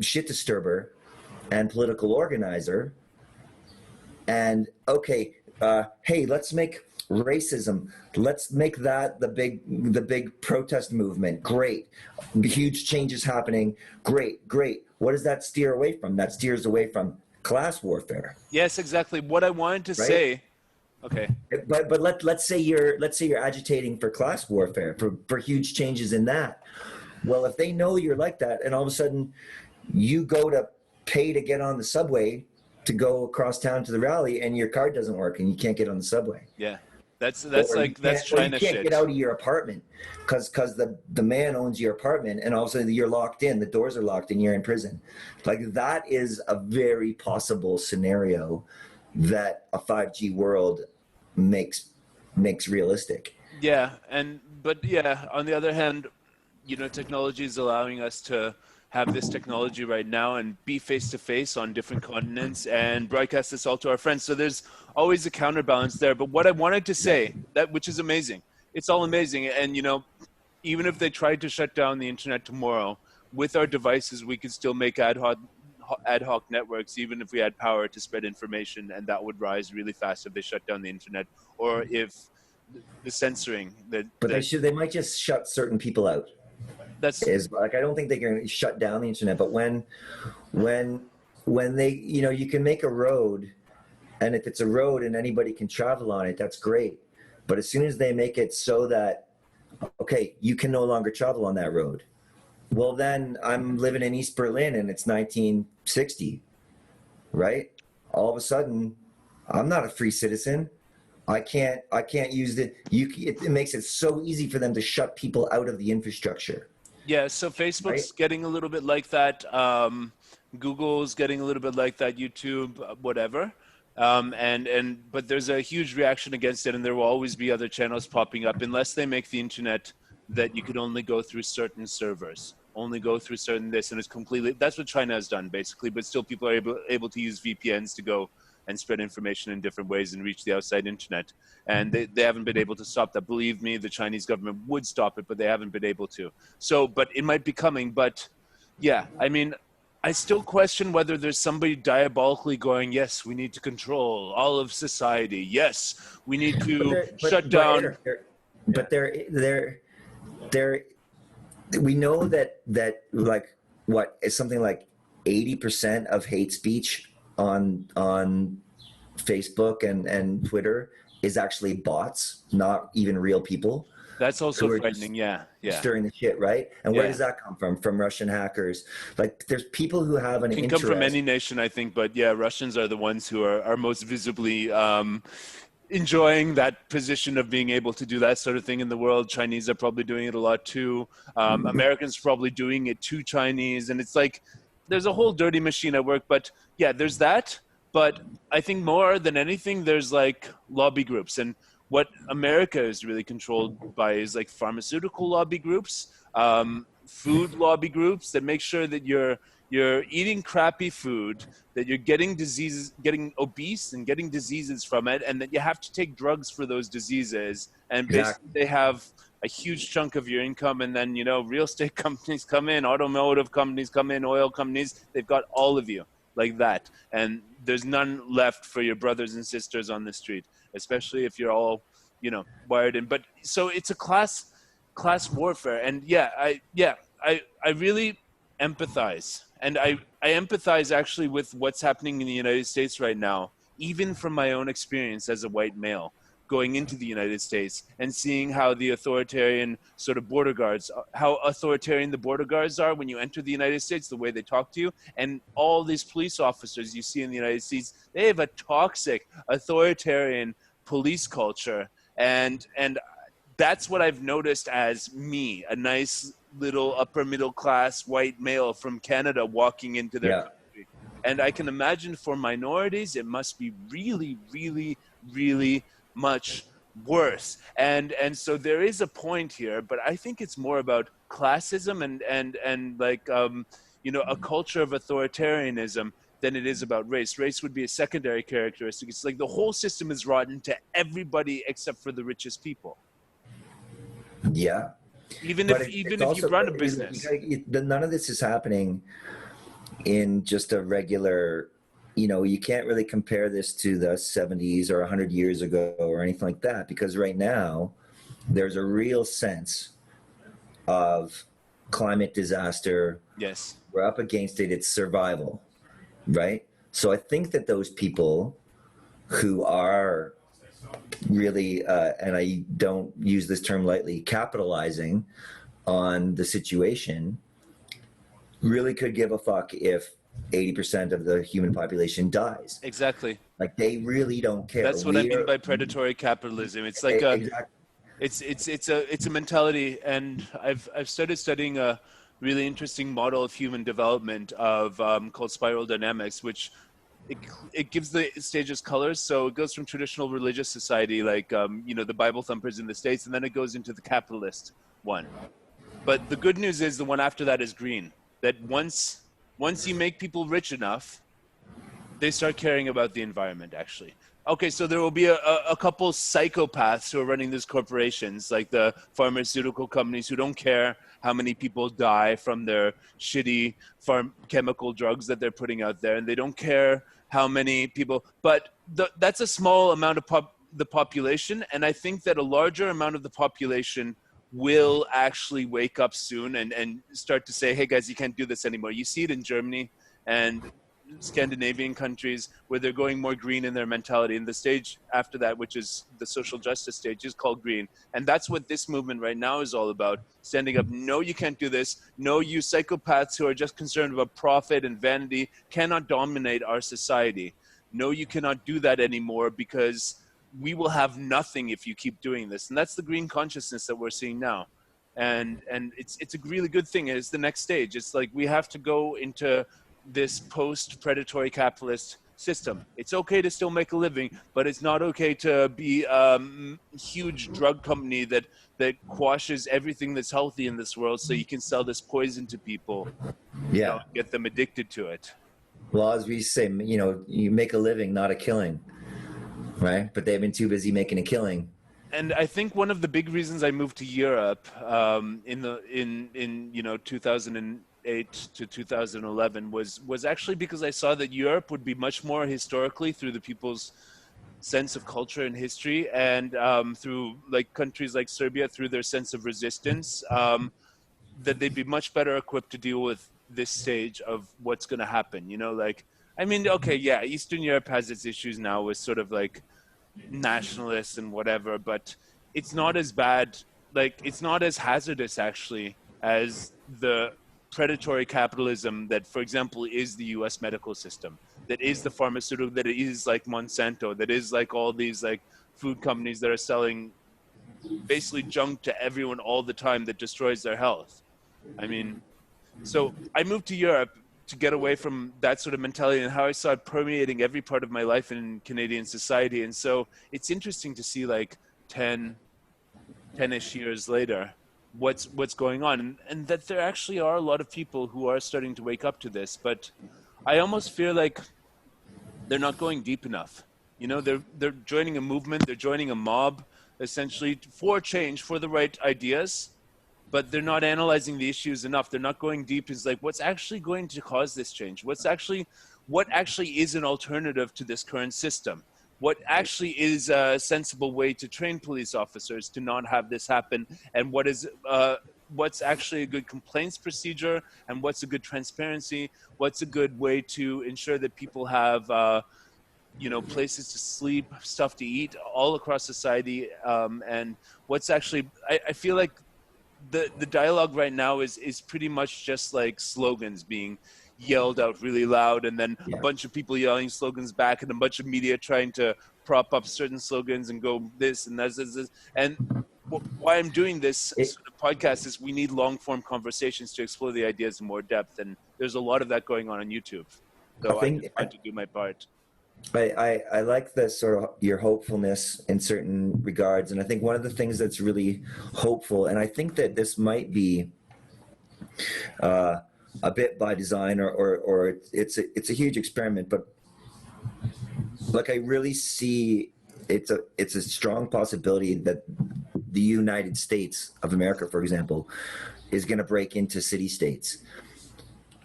shit disturber and political organizer, and okay, hey, let's make racism, let's make that the big protest movement. Great, huge changes happening. Great. What does that steer away from? That steers away from class warfare. Yes, exactly. What I wanted to say. Okay. But let's say you're agitating for class warfare, for huge changes in that. Well, if they know you're like that, and all of a sudden you go to pay to get on the subway to go across town to the rally, and your card doesn't work, and you can't get on the subway. Yeah. That's China shit. You can't get out of your apartment because the man owns your apartment, and all of a sudden you're locked in. The doors are locked, and you're in prison. Like that is a very possible scenario that a 5G world makes realistic. Yeah, but on the other hand, technology is allowing us to have this technology right now and be face to face on different continents and broadcast this all to our friends. So there's always a counterbalance there. But what I wanted to say, which is amazing, it's all amazing. And, even if they tried to shut down the internet tomorrow, with our devices, we could still make ad hoc networks, even if we had power to spread information, and that would rise really fast if they shut down the internet, or if the censoring. They might just shut certain people out. I don't think they're going to shut down the internet, but when they, you can make a road, and if it's a road and anybody can travel on it, that's great. But as soon as they make it so that, okay, you can no longer travel on that road, well, then I'm living in East Berlin and it's 1960, right? All of a sudden, I'm not a free citizen. I can't use it. It makes it so easy for them to shut people out of the infrastructure. Yeah, so Facebook's getting a little bit like that. Google's getting a little bit like that. YouTube, whatever. But there's a huge reaction against it, and there will always be other channels popping up unless they make the internet that you can only go through certain servers, only go through certain this, and it's completely. That's what China has done basically. But still, people are able to use VPNs to go and spread information in different ways and reach the outside internet. And they haven't been able to stop that. Believe me, the Chinese government would stop it, but they haven't been able to. So, but it might be coming. But yeah, I mean, I still question whether there's somebody diabolically going, yes, we need to control all of society. Yes, we need to shut down. We know that like what is something like 80% of hate speech on Facebook and Twitter is actually bots, not even real people. That's also frightening, yeah. Stirring the shit, right? And where does that come from? From Russian hackers. Like, there's people who have an interest. It can come from any nation, I think, but yeah, Russians are the ones who are most visibly enjoying that position of being able to do that sort of thing in the world. Chinese are probably doing it a lot too. Americans are probably doing it to Chinese. And it's like, there's a whole dirty machine at work, but yeah, there's that. But I think more than anything, there's like lobby groups. And what America is really controlled by is like pharmaceutical lobby groups, food lobby groups that make sure that you're eating crappy food, that you're getting diseases, getting obese and getting diseases from it, and that you have to take drugs for those diseases. And basically they have a huge chunk of your income, and then, real estate companies come in, automotive companies come in, oil companies, they've got all of you like that. And there's none left for your brothers and sisters on the street, especially if you're all, wired in. But so it's a class warfare. And I really empathize. And I empathize actually with what's happening in the United States right now, even from my own experience as a white male. going into the United States and seeing how the authoritarian sort of border guards, how authoritarian the border guards are when you enter the United States, the way they talk to you. And all these police officers you see in the United States, they have a toxic authoritarian police culture. And that's what I've noticed as me, a nice little upper middle class white male from Canada walking into their country. And I can imagine for minorities, it must be really, really, really much worse. And so there is a point here, but I think it's more about classism and like, you know, a culture of authoritarianism than it is about race. Race would be a secondary characteristic. It's like the whole system is rotten to everybody except for the richest people. Yeah. Even if you run a business. None of this is happening in just a regular, you know, you can't really compare this to the 70s or 100 years ago or anything like that, because right now there's a real sense of climate disaster. Yes. We're up against it. It's survival, right? So I think that those people who are really, and I don't use this term lightly, capitalizing on the situation, really could give a fuck if 80% of the human population dies. Exactly. Like, they really don't care. That's what I mean by predatory capitalism. It's like it's a mentality, and I've started studying a really interesting model of human development of called spiral dynamics, which it gives the stages colors. So it goes from traditional religious society, like you know, the Bible thumpers in the States, and then it goes into the capitalist one. But the good news is the one after that is green. That once you make people rich enough, they start caring about the environment, actually. Okay, so there will be a couple psychopaths who are running these corporations, like the pharmaceutical companies, who don't care how many people die from their shitty chemical drugs that they're putting out there, and they don't care how many people. But that's a small amount of the population, and I think that a larger amount of the population will actually wake up soon and start to say, hey guys, you can't do this anymore. You see it in Germany and Scandinavian countries where they're going more green in their mentality. And the stage after that, which is the social justice stage, is called green. And that's what this movement right now is all about. Standing up, no, you can't do this. No, you psychopaths who are just concerned about profit and vanity cannot dominate our society. No, you cannot do that anymore, because we will have nothing if you keep doing this. And that's the green consciousness that we're seeing now. And it's a really good thing. It's the next stage. It's like we have to go into this post-predatory capitalist system. It's okay to still make a living, but it's not okay to be a huge drug company that quashes everything that's healthy in this world so you can sell this poison to people, you know, get them addicted to it. Well, as we say, you know, you make a living, not a killing. Right, but they've been too busy making a killing. And I think one of the big reasons I moved to Europe in you know 2008 to 2011 was actually because I saw that Europe would be much more historically, through the people's sense of culture and history, and through like countries like Serbia, through their sense of resistance, that they'd be much better equipped to deal with this stage of what's going to happen. You know, like, I mean, okay, yeah, Eastern Europe has its issues now with sort of like nationalists and whatever, but it's not as bad, like, it's not as hazardous actually as the predatory capitalism that, for example, is the US medical system, that is the pharmaceutical, that is like Monsanto, that is like all these like food companies that are selling basically junk to everyone all the time that destroys their health. I mean, so I moved to Europe to get away from that sort of mentality, and how I saw it permeating every part of my life in Canadian society. And so it's interesting to see, like 10-ish years later, what's going on, and that there actually are a lot of people who are starting to wake up to this. But I almost feel like they're not going deep enough. You know, they're joining a movement, they're joining a mob, essentially for change, for the right ideas, but they're not analyzing the issues enough. They're not going deep. It's like, what's actually going to cause this change? What actually is an alternative to this current system? What actually is a sensible way to train police officers to not have this happen? And what's actually a good complaints procedure? And what's a good transparency? What's a good way to ensure that people have places to sleep, stuff to eat all across society. And what's actually, I feel like the dialogue right now is pretty much just like slogans being yelled out really loud, and then a bunch of people yelling slogans back, and a bunch of media trying to prop up certain slogans and go this and that. And why I'm doing this sort of podcast is we need long form conversations to explore the ideas in more depth, and there's a lot of that going on YouTube. So I just want to do my part. I like the sort of your hopefulness in certain regards, and I think one of the things that's really hopeful, and I think that this might be a bit by design, or it's a huge experiment, but like I really see it's a strong possibility that the United States of America, for example, is going to break into city states,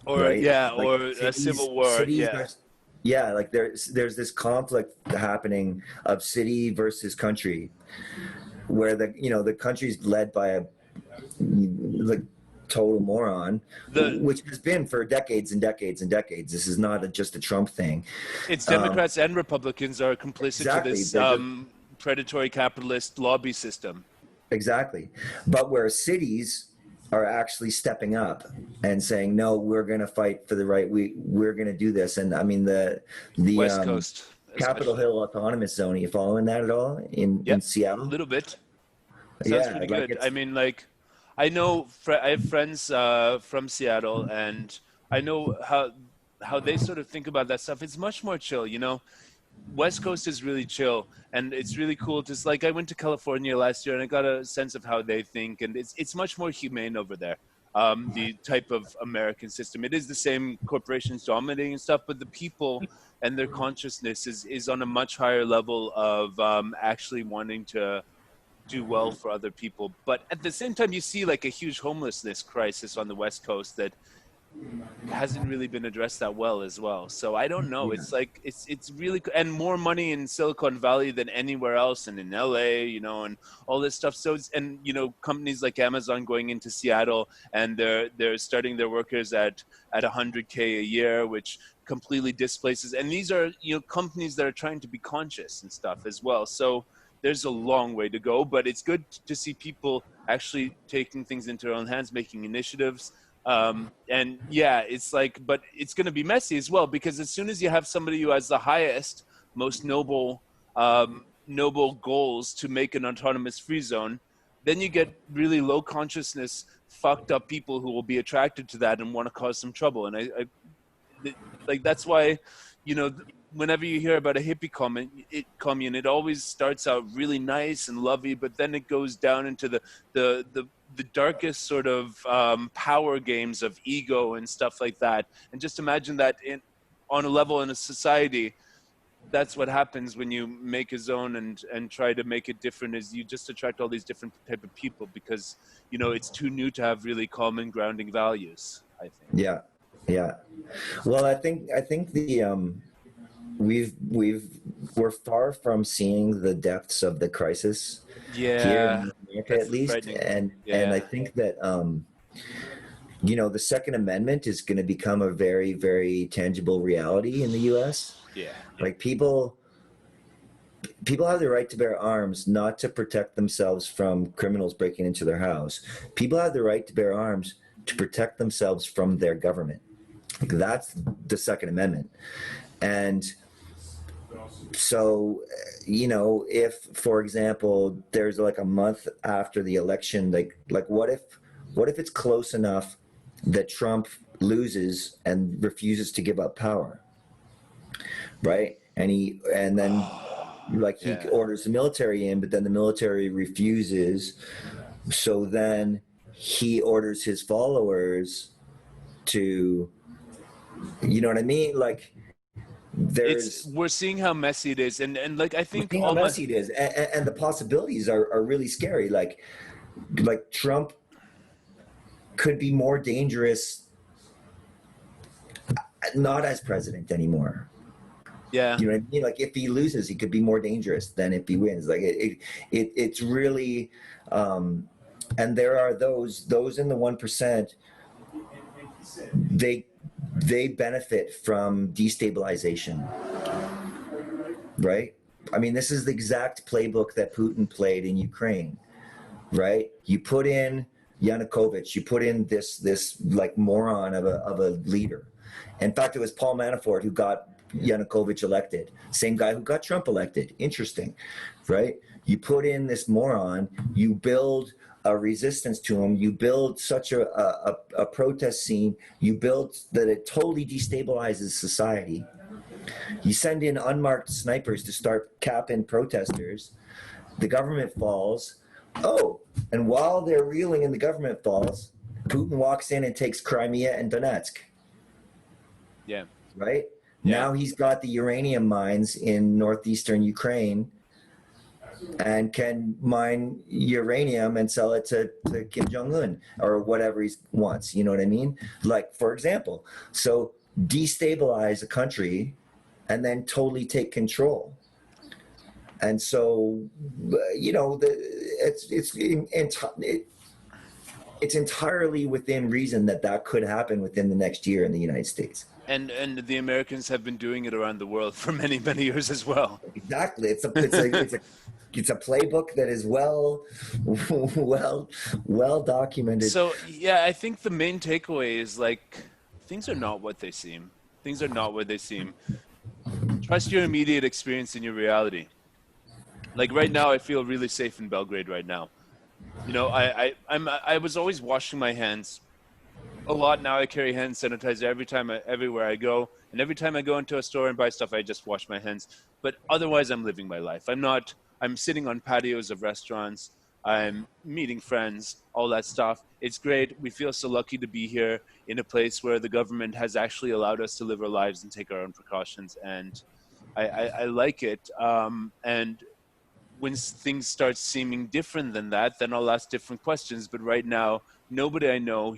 or right? Or a civil war. Like there's this conflict happening of city versus country, where the country's led by a total moron, which has been for decades and decades and decades. This is not just a Trump thing. It's Democrats and Republicans are complicit to this predatory capitalist lobby system. Exactly. But where cities are actually stepping up and saying, no, we're going to fight for the right. We're going to do this. And I mean, the West Coast, Capitol Hill Autonomous Zone. Are you following that at all in Seattle? A little bit. Sounds pretty good. I mean, like, I know I have friends from Seattle, and I know how they sort of think about that stuff. It's much more chill, West Coast is really chill, and it's really cool. Just like I went to California last year, and I got a sense of how they think, and it's much more humane over there. The type of American system, it is the same corporations dominating and stuff, but the people and their consciousness is on a much higher level of actually wanting to do well for other people. But at the same time, you see like a huge homelessness crisis on the West Coast that hasn't really been addressed that well as well. So I don't know. It's like it's really, and more money in Silicon Valley than anywhere else, and in LA, and all this stuff. So companies like Amazon going into Seattle, and they're starting their workers at $100K a year, which completely displaces. And these are companies that are trying to be conscious and stuff as well. So there's a long way to go, but it's good to see people actually taking things into their own hands, making initiatives. And it's like, but it's going to be messy as well, because as soon as you have somebody who has the highest, most noble goals to make an autonomous free zone, then you get really low consciousness, fucked up people who will be attracted to that and want to cause some trouble. And I that's why, whenever you hear about a hippie commune, it always starts out really nice and lovey, but then it goes down into the darkest sort of power games of ego and stuff like that. And just imagine that on a level in a society, that's what happens when you make a zone and try to make it different, is you just attract all these different type of people, because it's too new to have really common grounding values, I think. Yeah. Well, I think the we're far from seeing the depths of the crisis here in America, at least, and I think that the Second Amendment is going to become a very, very tangible reality in the U.S. Like people have the right to bear arms, not to protect themselves from criminals breaking into their house. People have the right to bear arms to protect themselves from their government. That's the Second Amendment. And so, if, for example, there's like a month after the election, like what if it's close enough that Trump loses and refuses to give up power, right? And then he orders the military in, but then the military refuses. So then he orders his followers to, you know what I mean? Like, we're seeing how messy it is, and like I think how messy it is, and the possibilities are really scary. Like Trump could be more dangerous not as president anymore. Yeah, you know what I mean? Like if he loses, he could be more dangerous than if he wins. Like it's really, and there are those in the 1%. They benefit from destabilization. right? I mean, this is the exact playbook that Putin played in Ukraine, right? You put in Yanukovych, you put in this like moron of a leader. In fact, it was Paul Manafort who got Yanukovych elected. Same guy who got Trump elected. Interesting, right? You put in this moron, you build a resistance to him, you build such a protest scene, you build that it totally destabilizes society. You send in unmarked snipers to start capping protesters. The government falls. Oh, and while they're reeling and the government falls, Putin walks in and takes Crimea and Donetsk. Yeah. Right? Yeah. Now he's got the uranium mines in northeastern Ukraine and can mine uranium and sell it to Kim Jong-un or whatever he wants. You know what I mean? Like, for example, so destabilize a country and then totally take control. And so, you know, it's entirely within reason that could happen within the next year in the United States. And the Americans have been doing it around the world for many, many years as well. Exactly. It's a playbook that is well documented. So yeah, I think the main takeaway is like things are not what they seem. Things are not what they seem. Trust your immediate experience in your reality. Like right now, I feel really safe in Belgrade right now. You know, I was always washing my hands a lot. Now I carry hand sanitizer everywhere I go, and every time I go into a store and buy stuff, I just wash my hands. But otherwise, I'm living my life. I'm sitting on patios of restaurants. I'm meeting friends, all that stuff. It's great. We feel so lucky to be here in a place where the government has actually allowed us to live our lives and take our own precautions. And I like it. And when things start seeming different than that, then I'll ask different questions. But right now, nobody I know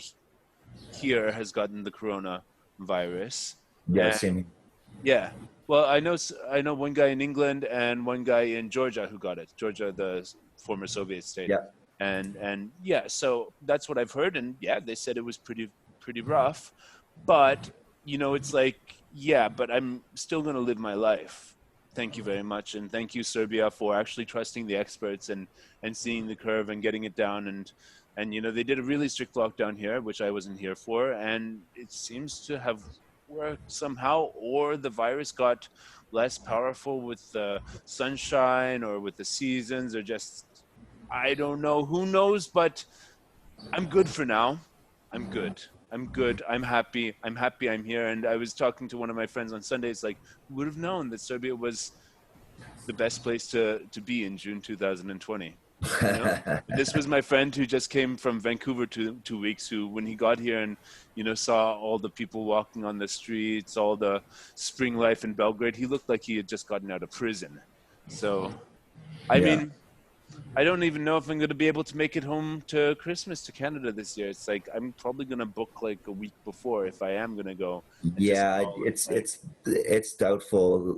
here has gotten the coronavirus. Yeah, same. Yeah. Well, I know one guy in England and one guy in Georgia who got it. Georgia, the former Soviet state. Yeah. And yeah, so that's what I've heard. And yeah, they said it was pretty rough. But, you know, it's like, yeah, but I'm still going to live my life. Thank you very much. And thank you, Serbia, for actually trusting the experts and seeing the curve and getting it down. And you know, they did a really strict lockdown here, which I wasn't here for. And it seems to have worked somehow, or the virus got less powerful with the sunshine or with the seasons, or just, I don't know, who knows, but I'm good for now. I'm good. I'm happy I'm here. And I was talking to one of my friends on Sunday. It's like, who would have known that Serbia was the best place to be in June 2020? You know? This was my friend who just came from Vancouver 2 weeks, who, when he got here and, you know, saw all the people walking on the streets, all the spring life in Belgrade, he looked like he had just gotten out of prison. So, I mean, I don't even know if I'm going to be able to make it home to Christmas to Canada this year. It's like, I'm probably going to book like a week before if I am going to go. Yeah, it's doubtful.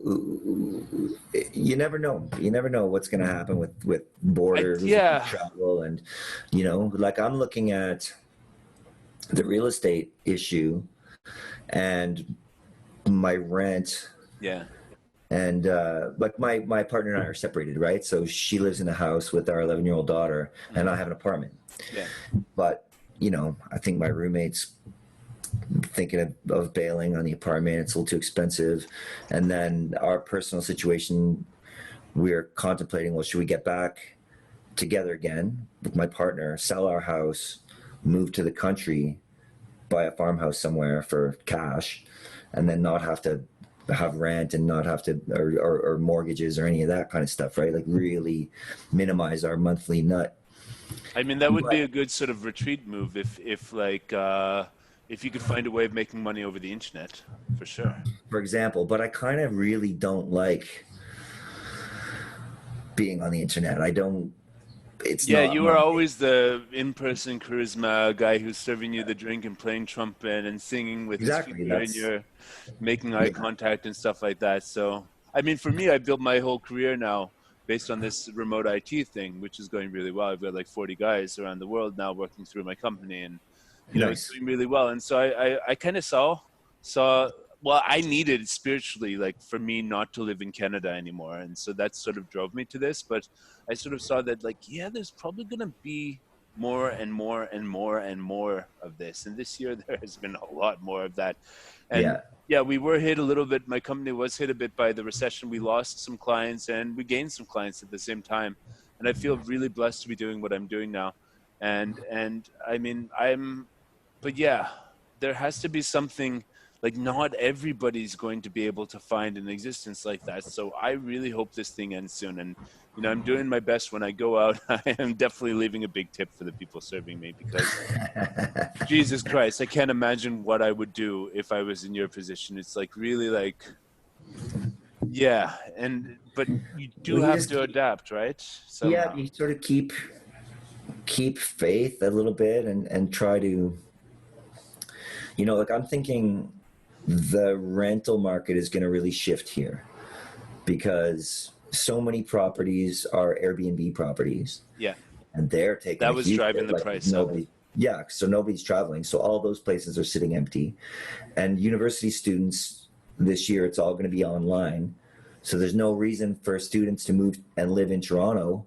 You never know. You never know what's going to happen with borders, travel, and, you know, like I'm looking at the real estate issue and my rent. Yeah. And like my partner and I are separated, right? So she lives in a house with our 11-year-old daughter, and I have an apartment. Yeah. But, you know, I think my roommate's thinking of bailing on the apartment. It's a little too expensive. And then our personal situation, we're contemplating, well, should we get back together again with my partner, sell our house, move to the country, buy a farmhouse somewhere for cash, and then not have to have rent and not have to or mortgages or any of that kind of stuff, right? Like really minimize our monthly nut. I mean, that would be a good sort of retreat move if you could find a way of making money over the internet, for sure. For example, but I kind of really don't like being on the internet. I don't. You were always the in-person charisma guy who's serving you the drink and playing trumpet and singing with his finger, and you're making eye contact and stuff like that. So, I mean, for me, I built my whole career now based on this remote IT thing, which is going really well. I've got like 40 guys around the world now working through my company, and you know, it's doing really well. And so I kind of saw well, I needed spiritually, like for me not to live in Canada anymore. And so that sort of drove me to this. But I sort of saw that like, yeah, there's probably going to be more and more and more and more of this. And this year there has been a lot more of that. And Yeah. yeah, we were hit a little bit. My company was hit a bit by the recession. We lost some clients and we gained some clients at the same time. And I feel really blessed to be doing what I'm doing now. And I mean, but yeah, there has to be something, like not everybody's going to be able to find an existence like that. So I really hope this thing ends soon. And, you know, I'm doing my best when I go out. I am definitely leaving a big tip for the people serving me, because Jesus Christ, I can't imagine what I would do if I was in your position. It's like really like, yeah. But you do Well, you have just to adapt, right? yeah, Somehow. you sort of keep faith a little bit and try to, you know, like I'm thinking the rental market is going to really shift here because so many properties are Airbnb properties Yeah. and they're taking That a was huge driving hit. the Like price up. nobody, yeah, so nobody's traveling. So all those places are sitting empty. And university students this year, it's all going to be online. So there's no reason for students to move and live in Toronto,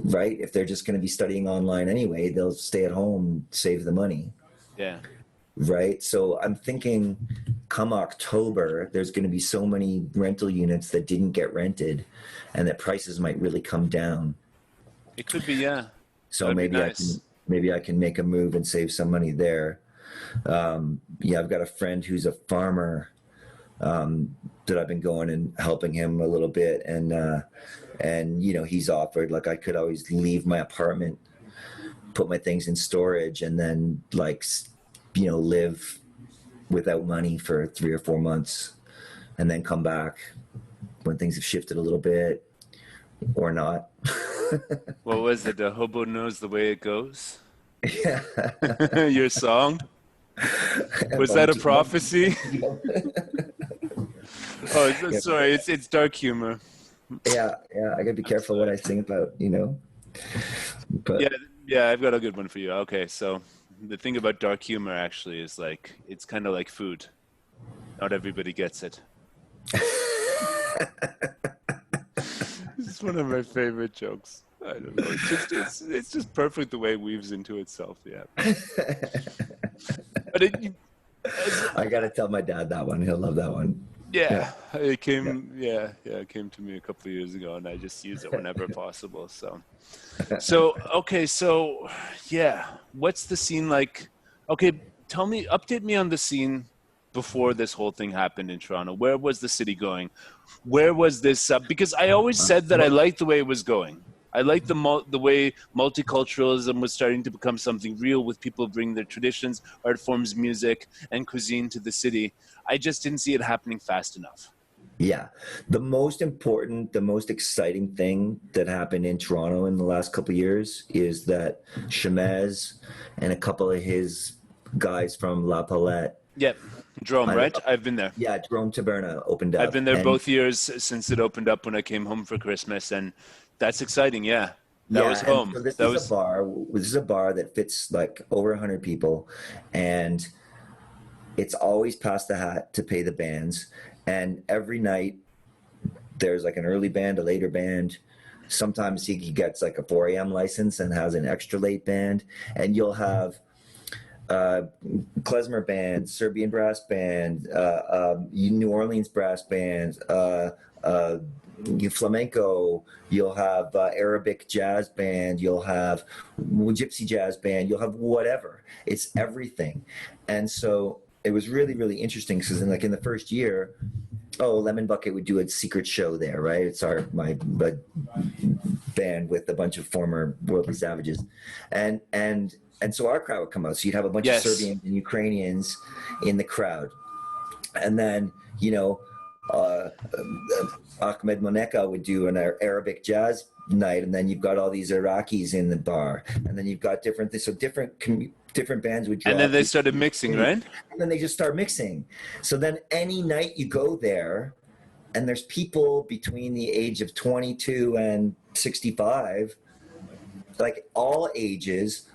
right? If they're just going to be studying online anyway, they'll stay at home, save the money. Yeah. Right. So I'm thinking come October, there's going to be so many rental units that didn't get rented and that prices might really come down. It could be, yeah. So That'd be maybe nice. I can make a move and save some money there. Yeah, I've got a friend who's a farmer that I've been going and helping him a little bit. And, you know, he's offered, like, I could always leave my apartment, put my things in storage, and then, like, you know, live without money for 3 or 4 months and then come back when things have shifted a little bit or not. What was it? A hobo knows the way it goes? Yeah. Your song? Was that a prophecy? Oh, Yeah. sorry. It's dark humor. Yeah, I gotta be careful what I sing about, you know. But Yeah, yeah. I've got a good one for you. Okay, so the thing about dark humor actually is like it's kind of like food. Not everybody gets it. It's one of my favorite jokes. I don't know. It's just perfect the way it weaves into itself. Yeah. But I gotta tell my dad that one. He'll love that one. yeah, it Yeah. came. Yeah, it came to me a couple of years ago, and I just use it whenever possible. So okay, so yeah, what's the scene like? Okay, update me on the scene before this whole thing happened in Toronto. Where was the city going? Where was this? Because I always said that I liked the way it was going. I liked the way multiculturalism was starting to become something real, with people bringing their traditions, art forms, music, and cuisine to the city. I just didn't see it happening fast enough. Yeah. The most important, the most exciting thing that happened in Toronto in the last couple of years is that Shamez and a couple of his guys from La Palette. Yep. Jerome, right? I've been there. Yeah, Jerome Taberna opened up. I've been there and, both years since it opened up when I came home for Christmas, and that's exciting. Yeah, that yeah, was and home. so this That is was a bar. This is a bar that fits like over 100 people, and it's always past the hat to pay the bands. And every night there's like an early band, a later band. Sometimes he gets like a 4 a.m. license and has an extra late band, and you'll have klezmer band, Serbian brass band, New Orleans brass band, flamenco. You'll have Arabic jazz band. You'll have gypsy jazz band. You'll have whatever. It's everything, and so it was really, really interesting because in the first year, Lemon Bucket would do a secret show there, right? It's my band with a bunch of former Worldly Savages, and so our crowd would come out. So you'd have a bunch of Serbians and Ukrainians in the crowd, and then Ahmed Moneka would do an Arabic jazz night, and then you've got all these Iraqis in the bar, and then you've got different things. So different bands would draw. And then they started mixing, right? And then they just start mixing. So then any night you go there, and there's people between the age of 22 and 65, like all ages,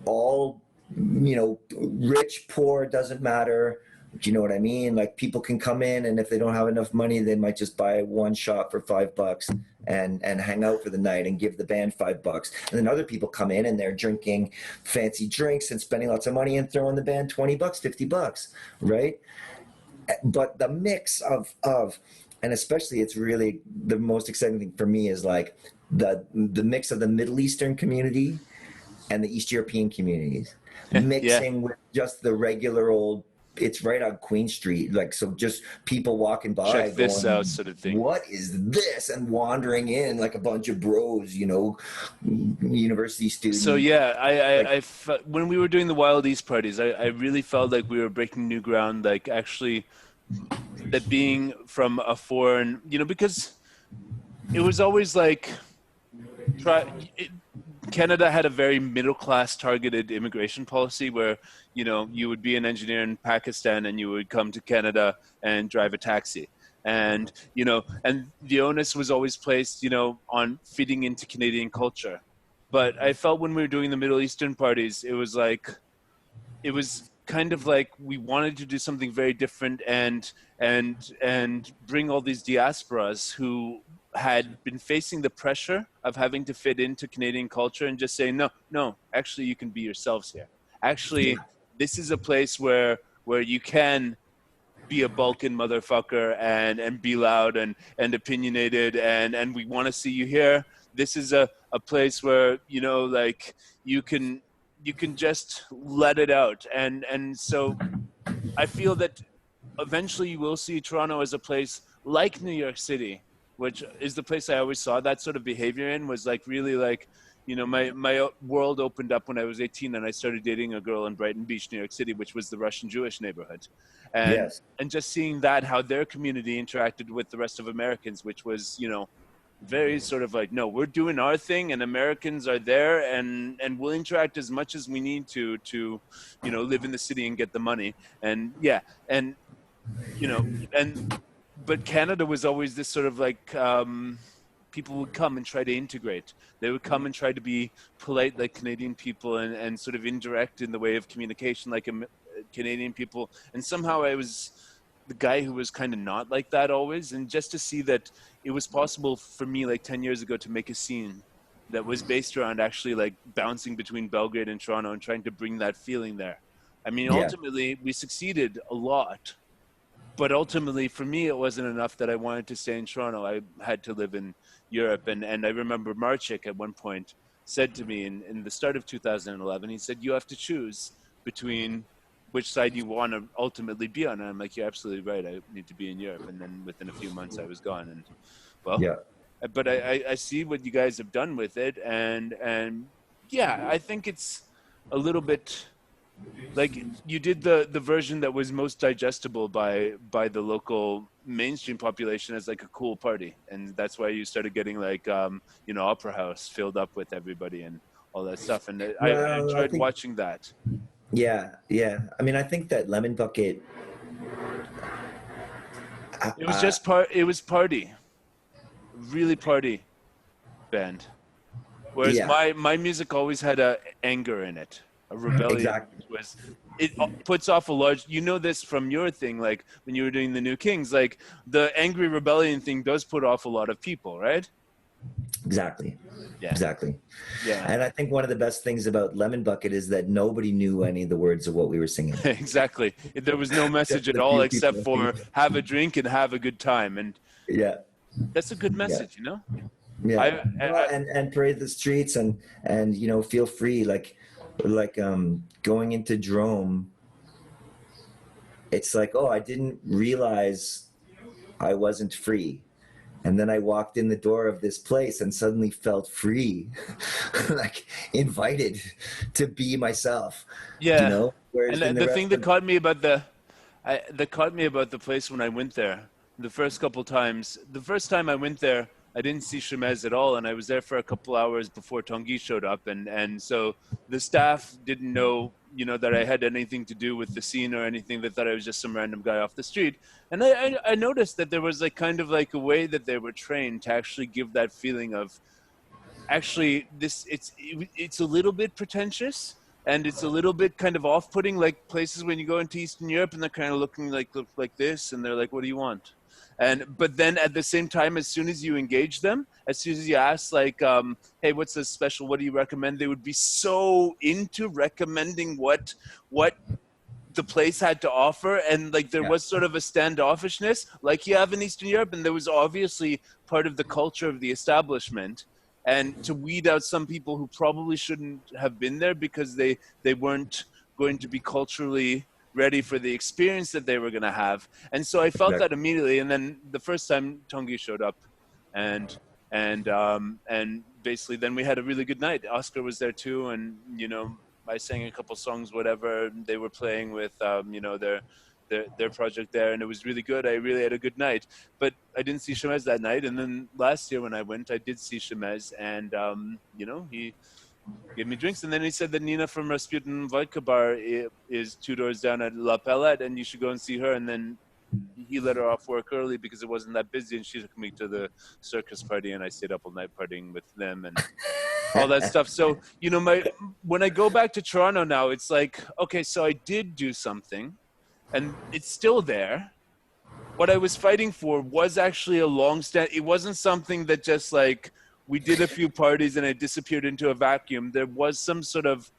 all, rich, poor, doesn't matter, Do you know what I mean? Like people can come in, and if they don't have enough money, they might just buy one shot for $5 and hang out for the night and give the band $5. And then other people come in and they're drinking fancy drinks and spending lots of money and throwing the band $20, $50, right? But the mix of and especially it's really the most exciting thing for me is like the mix of the Middle Eastern community and the East European communities mixing with just the regular old. It's right on Queen Street, like, so just people walking by check this out sort of thing. What is this? And wandering in like a bunch of bros, you know, university students. So yeah, when we were doing the Wild East parties, I really felt like we were breaking new ground, like actually that being from a foreign, you know, because it was always like Canada had a very middle-class targeted immigration policy where, you know, you would be an engineer in Pakistan and you would come to Canada and drive a taxi. And, you know, and the onus was always placed, you know, on fitting into Canadian culture. But I felt when we were doing the Middle Eastern parties, it was kind of like we wanted to do something very different and bring all these diasporas who had been facing the pressure of having to fit into Canadian culture and just saying, no, actually you can be yourselves here. Actually, this is a place where you can be a Balkan motherfucker and be loud and opinionated and we want to see you here. This is a place where, you know, like you can just let it out. And so I feel that eventually you will see Toronto as a place like New York City, which is the place I always saw that sort of behavior in, was like really like, you know, my world opened up when I was 18 and I started dating a girl in Brighton Beach, New York City, which was the Russian Jewish neighborhood. And just seeing that, how their community interacted with the rest of Americans, which was, you know, very sort of like, no, we're doing our thing and Americans are there and we'll interact as much as we need to, you know, live in the city and get the money. And yeah. And, you know, but Canada was always this sort of like, people would come and try to integrate. They would come and try to be polite like Canadian people and sort of indirect in the way of communication like Canadian people. And somehow I was the guy who was kind of not like that always. And just to see that it was possible for me like 10 years ago to make a scene that was based around actually like bouncing between Belgrade and Toronto and trying to bring that feeling there. I mean, ultimately we succeeded a lot, but ultimately for me, it wasn't enough that I wanted to stay in Toronto. I had to live in Europe. And I remember Marchik at one point said to me in the start of 2011, he said, you have to choose between which side you want to ultimately be on. And I'm like, you're absolutely right. I need to be in Europe. And then within a few months I was gone. And well, but I see what you guys have done with it. And yeah, I think it's a little bit like you did the version that was most digestible by the local mainstream population as like a cool party. And that's why you started getting like, you know, Opera House filled up with everybody and all that stuff. And I enjoyed watching that. Yeah. I mean, I think that Lemon Bucket. It was just it was party, really party band. Whereas my music always had a anger in it, a rebellion. Exactly. It puts off a large, you know this from your thing, like when you were doing the New Kings, like the angry rebellion thing does put off a lot of people, right? Exactly. Yeah. Exactly. Yeah. And I think one of the best things about Lemon Bucket is that nobody knew any of the words of what we were singing. Exactly. There was no message at all except for have a drink and have a good time. And that's a good message, you know? Yeah. And parade the streets and, you know, feel free. Like going into Drome, it's like, oh, I didn't realize I wasn't free. And then I walked in the door of this place and suddenly felt free, like invited to be myself. Yeah. You know? Whereas and the thing that caught me about the place when I went there, the first time I went there, I didn't see Shemez at all, and I was there for a couple hours before Tanguy showed up, and so the staff didn't know, you know, that I had anything to do with the scene or anything. They thought I was just some random guy off the street. And I noticed that there was like kind of like a way that they were trained to actually give that feeling of, actually, it's a little bit pretentious, and it's a little bit kind of off-putting, like places when you go into Eastern Europe and they're kind of look like this, and they're like, what do you want? But then at the same time, as soon as you engage them, as soon as you ask like, hey, what's this special, what do you recommend, they would be so into recommending what the place had to offer, and like there was sort of a standoffishness like you have in Eastern Europe, and there was obviously part of the culture of the establishment, and to weed out some people who probably shouldn't have been there because they weren't going to be culturally ready for the experience that they were going to have. And so I felt that immediately. And then the first time Tongi showed up, and basically then we had a really good night. Oscar was there too, and you know, I sang a couple songs, whatever. They were playing with you know, their project there, and it was really good. I really had a good night. But I didn't see Shemez that night, and then last year when I went, I did see Shemez, and you know, he gave me drinks, and then he said that Nina from Rasputin Vodka Bar is 2 doors down at La Palette, and you should go and see her. And then he let her off work early because it wasn't that busy, and she took me to the circus party, and I stayed up all night partying with them and all that stuff. So, you know, when I go back to Toronto now, it's like, okay, so I did do something, and it's still there. What I was fighting for was actually a long stand. It wasn't something that just like, we did a few parties and it disappeared into a vacuum. There was some sort of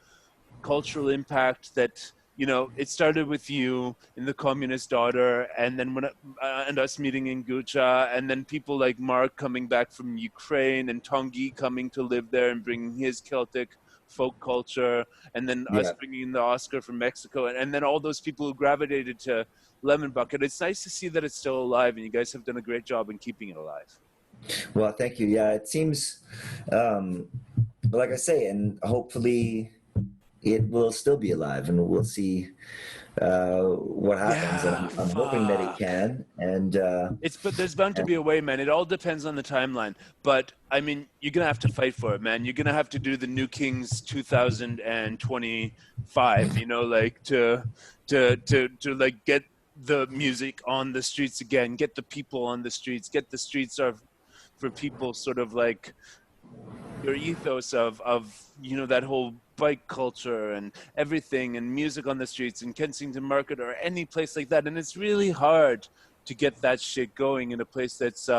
cultural impact that, you know, it started with you in The Communist Daughter, and then and us meeting in Gucha, and then people like Mark coming back from Ukraine, and Tongi coming to live there and bringing his Celtic folk culture, and then us bringing in the Oscar from Mexico, and then all those people who gravitated to Lemon Bucket. It's nice to see that it's still alive, and you guys have done a great job in keeping it alive. Well, thank you. Yeah, it seems, like I say, and hopefully it will still be alive, and we'll see what happens. Yeah, and I'm hoping that it can. And but there's bound to be a way, man. It all depends on the timeline. But I mean, you're gonna have to fight for it, man. You're gonna have to do the New Kings 2025. You know, like to like get the music on the streets again, get the people on the streets, get the streets for people, sort of like your ethos of you know, that whole bike culture and everything, and music on the streets in Kensington Market or any place like that. And it's really hard to get that shit going in a place that's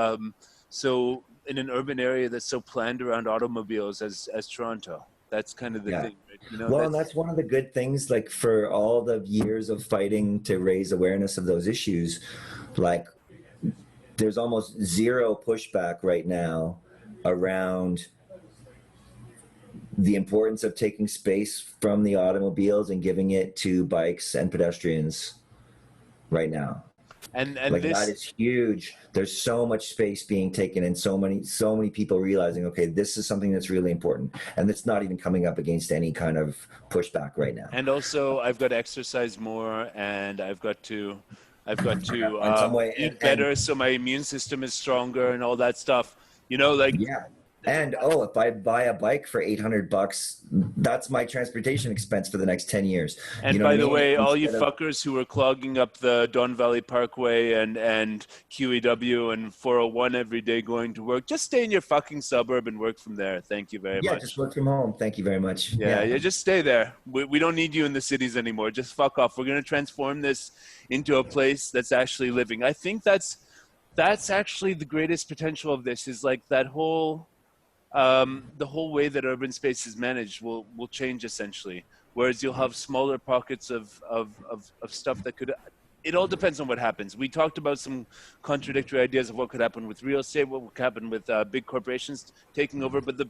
so in an urban area that's so planned around automobiles as Toronto. That's kind of the thing, right? You know, well, and that's one of the good things, like for all the years of fighting to raise awareness of those issues, like there's almost zero pushback right now around the importance of taking space from the automobiles and giving it to bikes and pedestrians right now. And like this, that is huge. There's so much space being taken, and so many people realizing, okay, this is something that's really important, and it's not even coming up against any kind of pushback right now. And also, I've got to exercise more, and I've got to eat better, so my immune system is stronger, and all that stuff. You know, like And if I buy a bike for $800, that's my transportation expense for the next 10 years. And by the way, all you fuckers who are clogging up the Don Valley Parkway and QEW and 401 every day going to work, just stay in your fucking suburb and work from there. Thank you very much. Yeah, just work from home. Thank you very much. Yeah, just stay there. We don't need you in the cities anymore. Just fuck off. We're going to transform this into a place that's actually living. I think that's actually the greatest potential of this, is like that whole... the whole way that urban space is managed will change essentially. Whereas you'll have smaller pockets of stuff that could, it all depends on what happens. We talked about some contradictory ideas of what could happen with real estate, what could happen with big corporations taking over. But the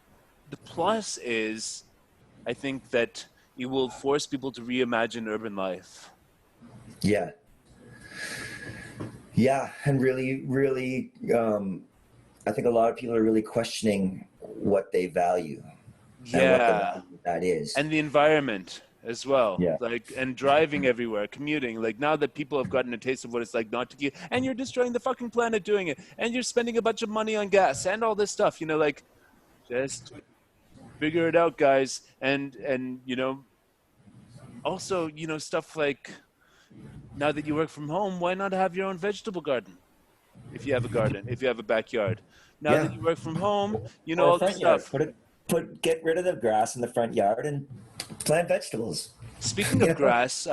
plus is, I think that it will force people to reimagine urban life. Yeah. Yeah. And really, I think a lot of people are really questioning what they value. Yeah. And what the value that is. And the environment as well. Yeah. Like, and driving everywhere, commuting. Like, now that people have gotten a taste of what it's like not to get, and you're destroying the fucking planet doing it, and you're spending a bunch of money on gas and all this stuff, you know, like, just figure it out, guys. And you know, also, you know, stuff like, now that you work from home, why not have your own vegetable garden? If you have a garden, if you have a backyard. Now that you work from home, you know, all this stuff. Get rid of the grass in the front yard and plant vegetables. Speaking of grass,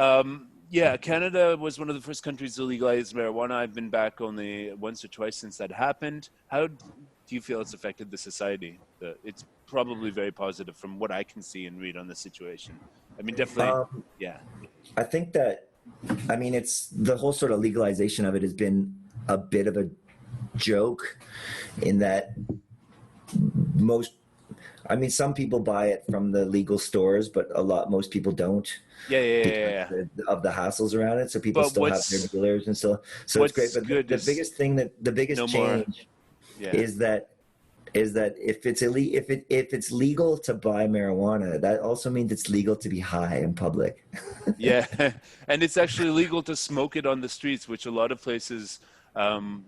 yeah, Canada was one of the first countries to legalize marijuana. I've been back only once or twice since that happened. How do you feel it's affected the society? It's probably very positive from what I can see and read on the situation. I mean, definitely, yeah. I think that, I mean, it's the whole sort of legalization of it has been a bit of a joke in that some people buy it from the legal stores, but most people don't. Yeah. Of the hassles around it. So people But still have their dealers and still, so it's great. But good the biggest thing the biggest change is that if it's legal to buy marijuana, that also means it's legal to be high in public. Yeah, and it's actually legal to smoke it on the streets, which a lot of places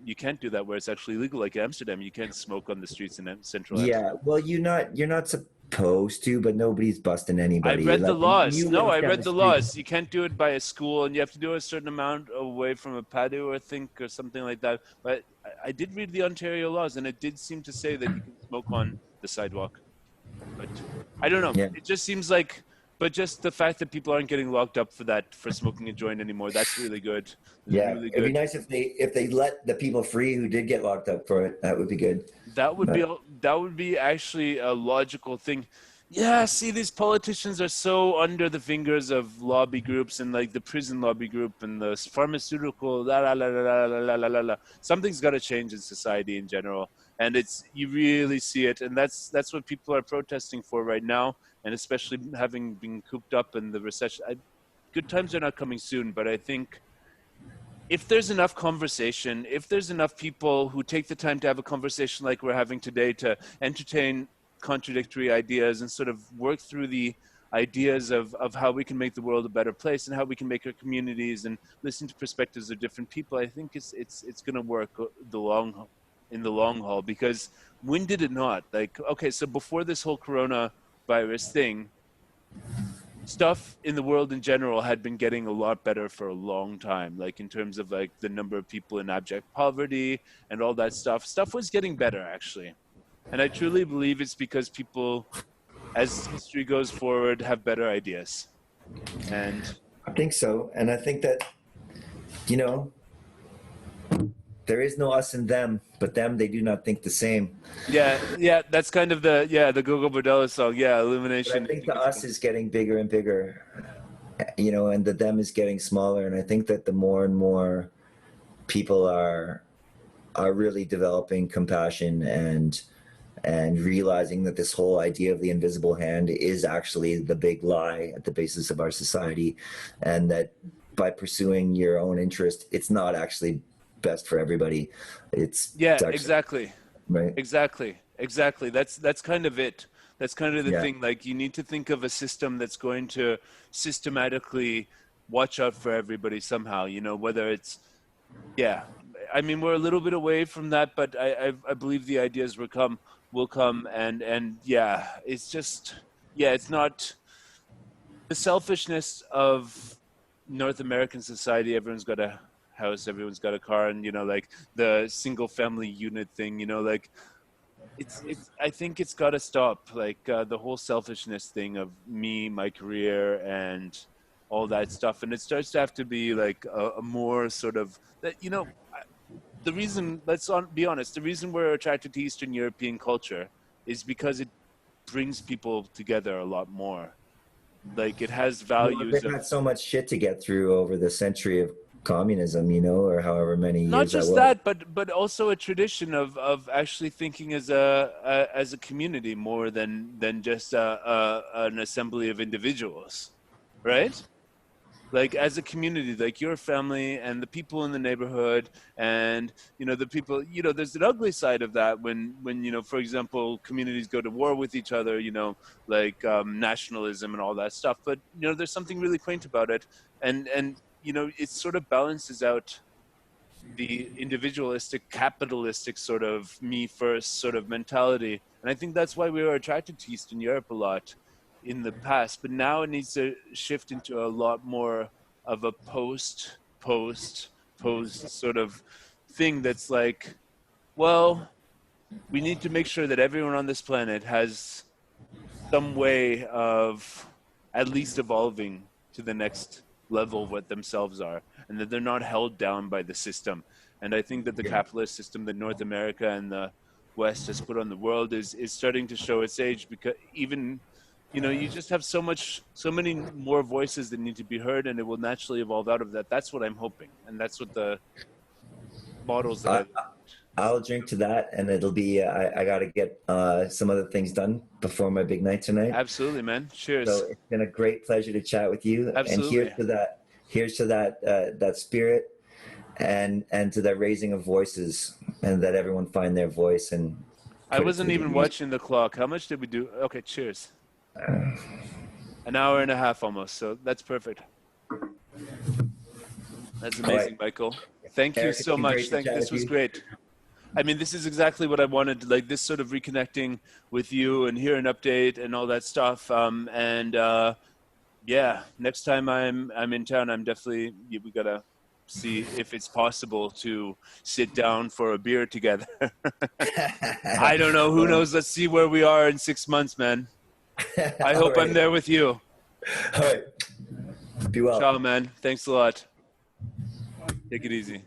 you can't do that where it's actually legal. Like Amsterdam, you can't smoke on the streets in central Amsterdam. Yeah, well, you're not supposed to, but nobody's busting anybody. I read the laws. No, I read the laws. Street. You can't do it by a school, and you have to do a certain amount away from a patio, I think, or something like that. But I did read the Ontario laws, and it did seem to say that you can smoke on the sidewalk. But I don't know. Yeah. It just seems like, but just the fact that people aren't getting locked up for smoking a joint anymore, that's really good. Yeah, really good. It'd be nice if they let the people free who did get locked up for it. That would be good. That would be actually a logical thing. Yeah, see, these politicians are so under the fingers of lobby groups and like the prison lobby group and the pharmaceutical Something's got to change in society in general, and you really see it, and that's what people are protesting for right now, and especially having been cooped up in the recession. Good times are not coming soon, but I think if there's enough conversation, if there's enough people who take the time to have a conversation like we're having today to entertain contradictory ideas and sort of work through the ideas of how we can make the world a better place and how we can make our communities and listen to perspectives of different people, I think it's going to work in the long haul. Because when did it not? Like, okay, so before this whole coronavirus thing, stuff in the world in general had been getting a lot better for a long time, like in terms of like the number of people in abject poverty and all that stuff was getting better actually. And I truly believe it's because people, as history goes forward, have better ideas. And I think so. And I think that, there is no us and them, but them, they do not think the same. Yeah, that's kind of the Gogo Bordello song. Yeah, illumination. But I think the us is getting bigger and bigger, and the them is getting smaller. And I think that the more and more people are really developing compassion and realizing that this whole idea of the invisible hand is actually the big lie at the basis of our society, and that by pursuing your own interest, it's not actually best for everybody. It's actually, exactly. Right. Exactly. That's kind of it. That's kind of the thing. Like, you need to think of a system that's going to systematically watch out for everybody somehow, whether it's, I mean, we're a little bit away from that, but I believe the ideas will come and it's just, it's not the selfishness of North American society. Everyone's got a house, everyone's got a car, and like the single family unit thing, like it's I think it's got to stop, like the whole selfishness thing of me, my career, and all that stuff. And it starts to have to be like a more sort of that, the reason, let's be honest, the reason we're attracted to Eastern European culture is because it brings people together a lot more. Like, it has values. They've had so much shit to get through over the century of communism, or however many years. Not just that, but also a tradition of actually thinking as a community more than just an assembly of individuals, right? Like, as a community, like your family and the people in the neighborhood, and the people, there's an ugly side of that when for example, communities go to war with each other, like nationalism and all that stuff. But there's something really quaint about it, and it sort of balances out the individualistic, capitalistic sort of me first sort of mentality. And I think that's why we were attracted to Eastern Europe a lot in the past, but now it needs to shift into a lot more of a post sort of thing that's like, well, we need to make sure that everyone on this planet has some way of at least evolving to the next level of what themselves are, and that they're not held down by the system. And I think that the capitalist system that North America and the West has put on the world is starting to show its age, because even, you know, you just have so many more voices that need to be heard, and it will naturally evolve out of that. That's what I'm hoping, and that's what the models that I'll drink to that, and it'll be. I got to get some other things done before my big night tonight. Absolutely, man. Cheers. So it's been a great pleasure to chat with you. Absolutely. And here's to that spirit, and to that raising of voices, and that everyone find their voice. And I wasn't even watching the clock. How much did we do? Okay, cheers. An hour and a half almost, so that's perfect. That's amazing, Michael. Thank you so much. This was great. I mean, this is exactly what I wanted, like this sort of reconnecting with you and hear an update and all that stuff. Yeah, next time I'm in town, I'm definitely, we gotta see if it's possible to sit down for a beer together. I don't know, who knows? Let's see where we are in 6 months, man. I hope I'm there with you. All right. Be well. Ciao, man. Thanks a lot. Take it easy.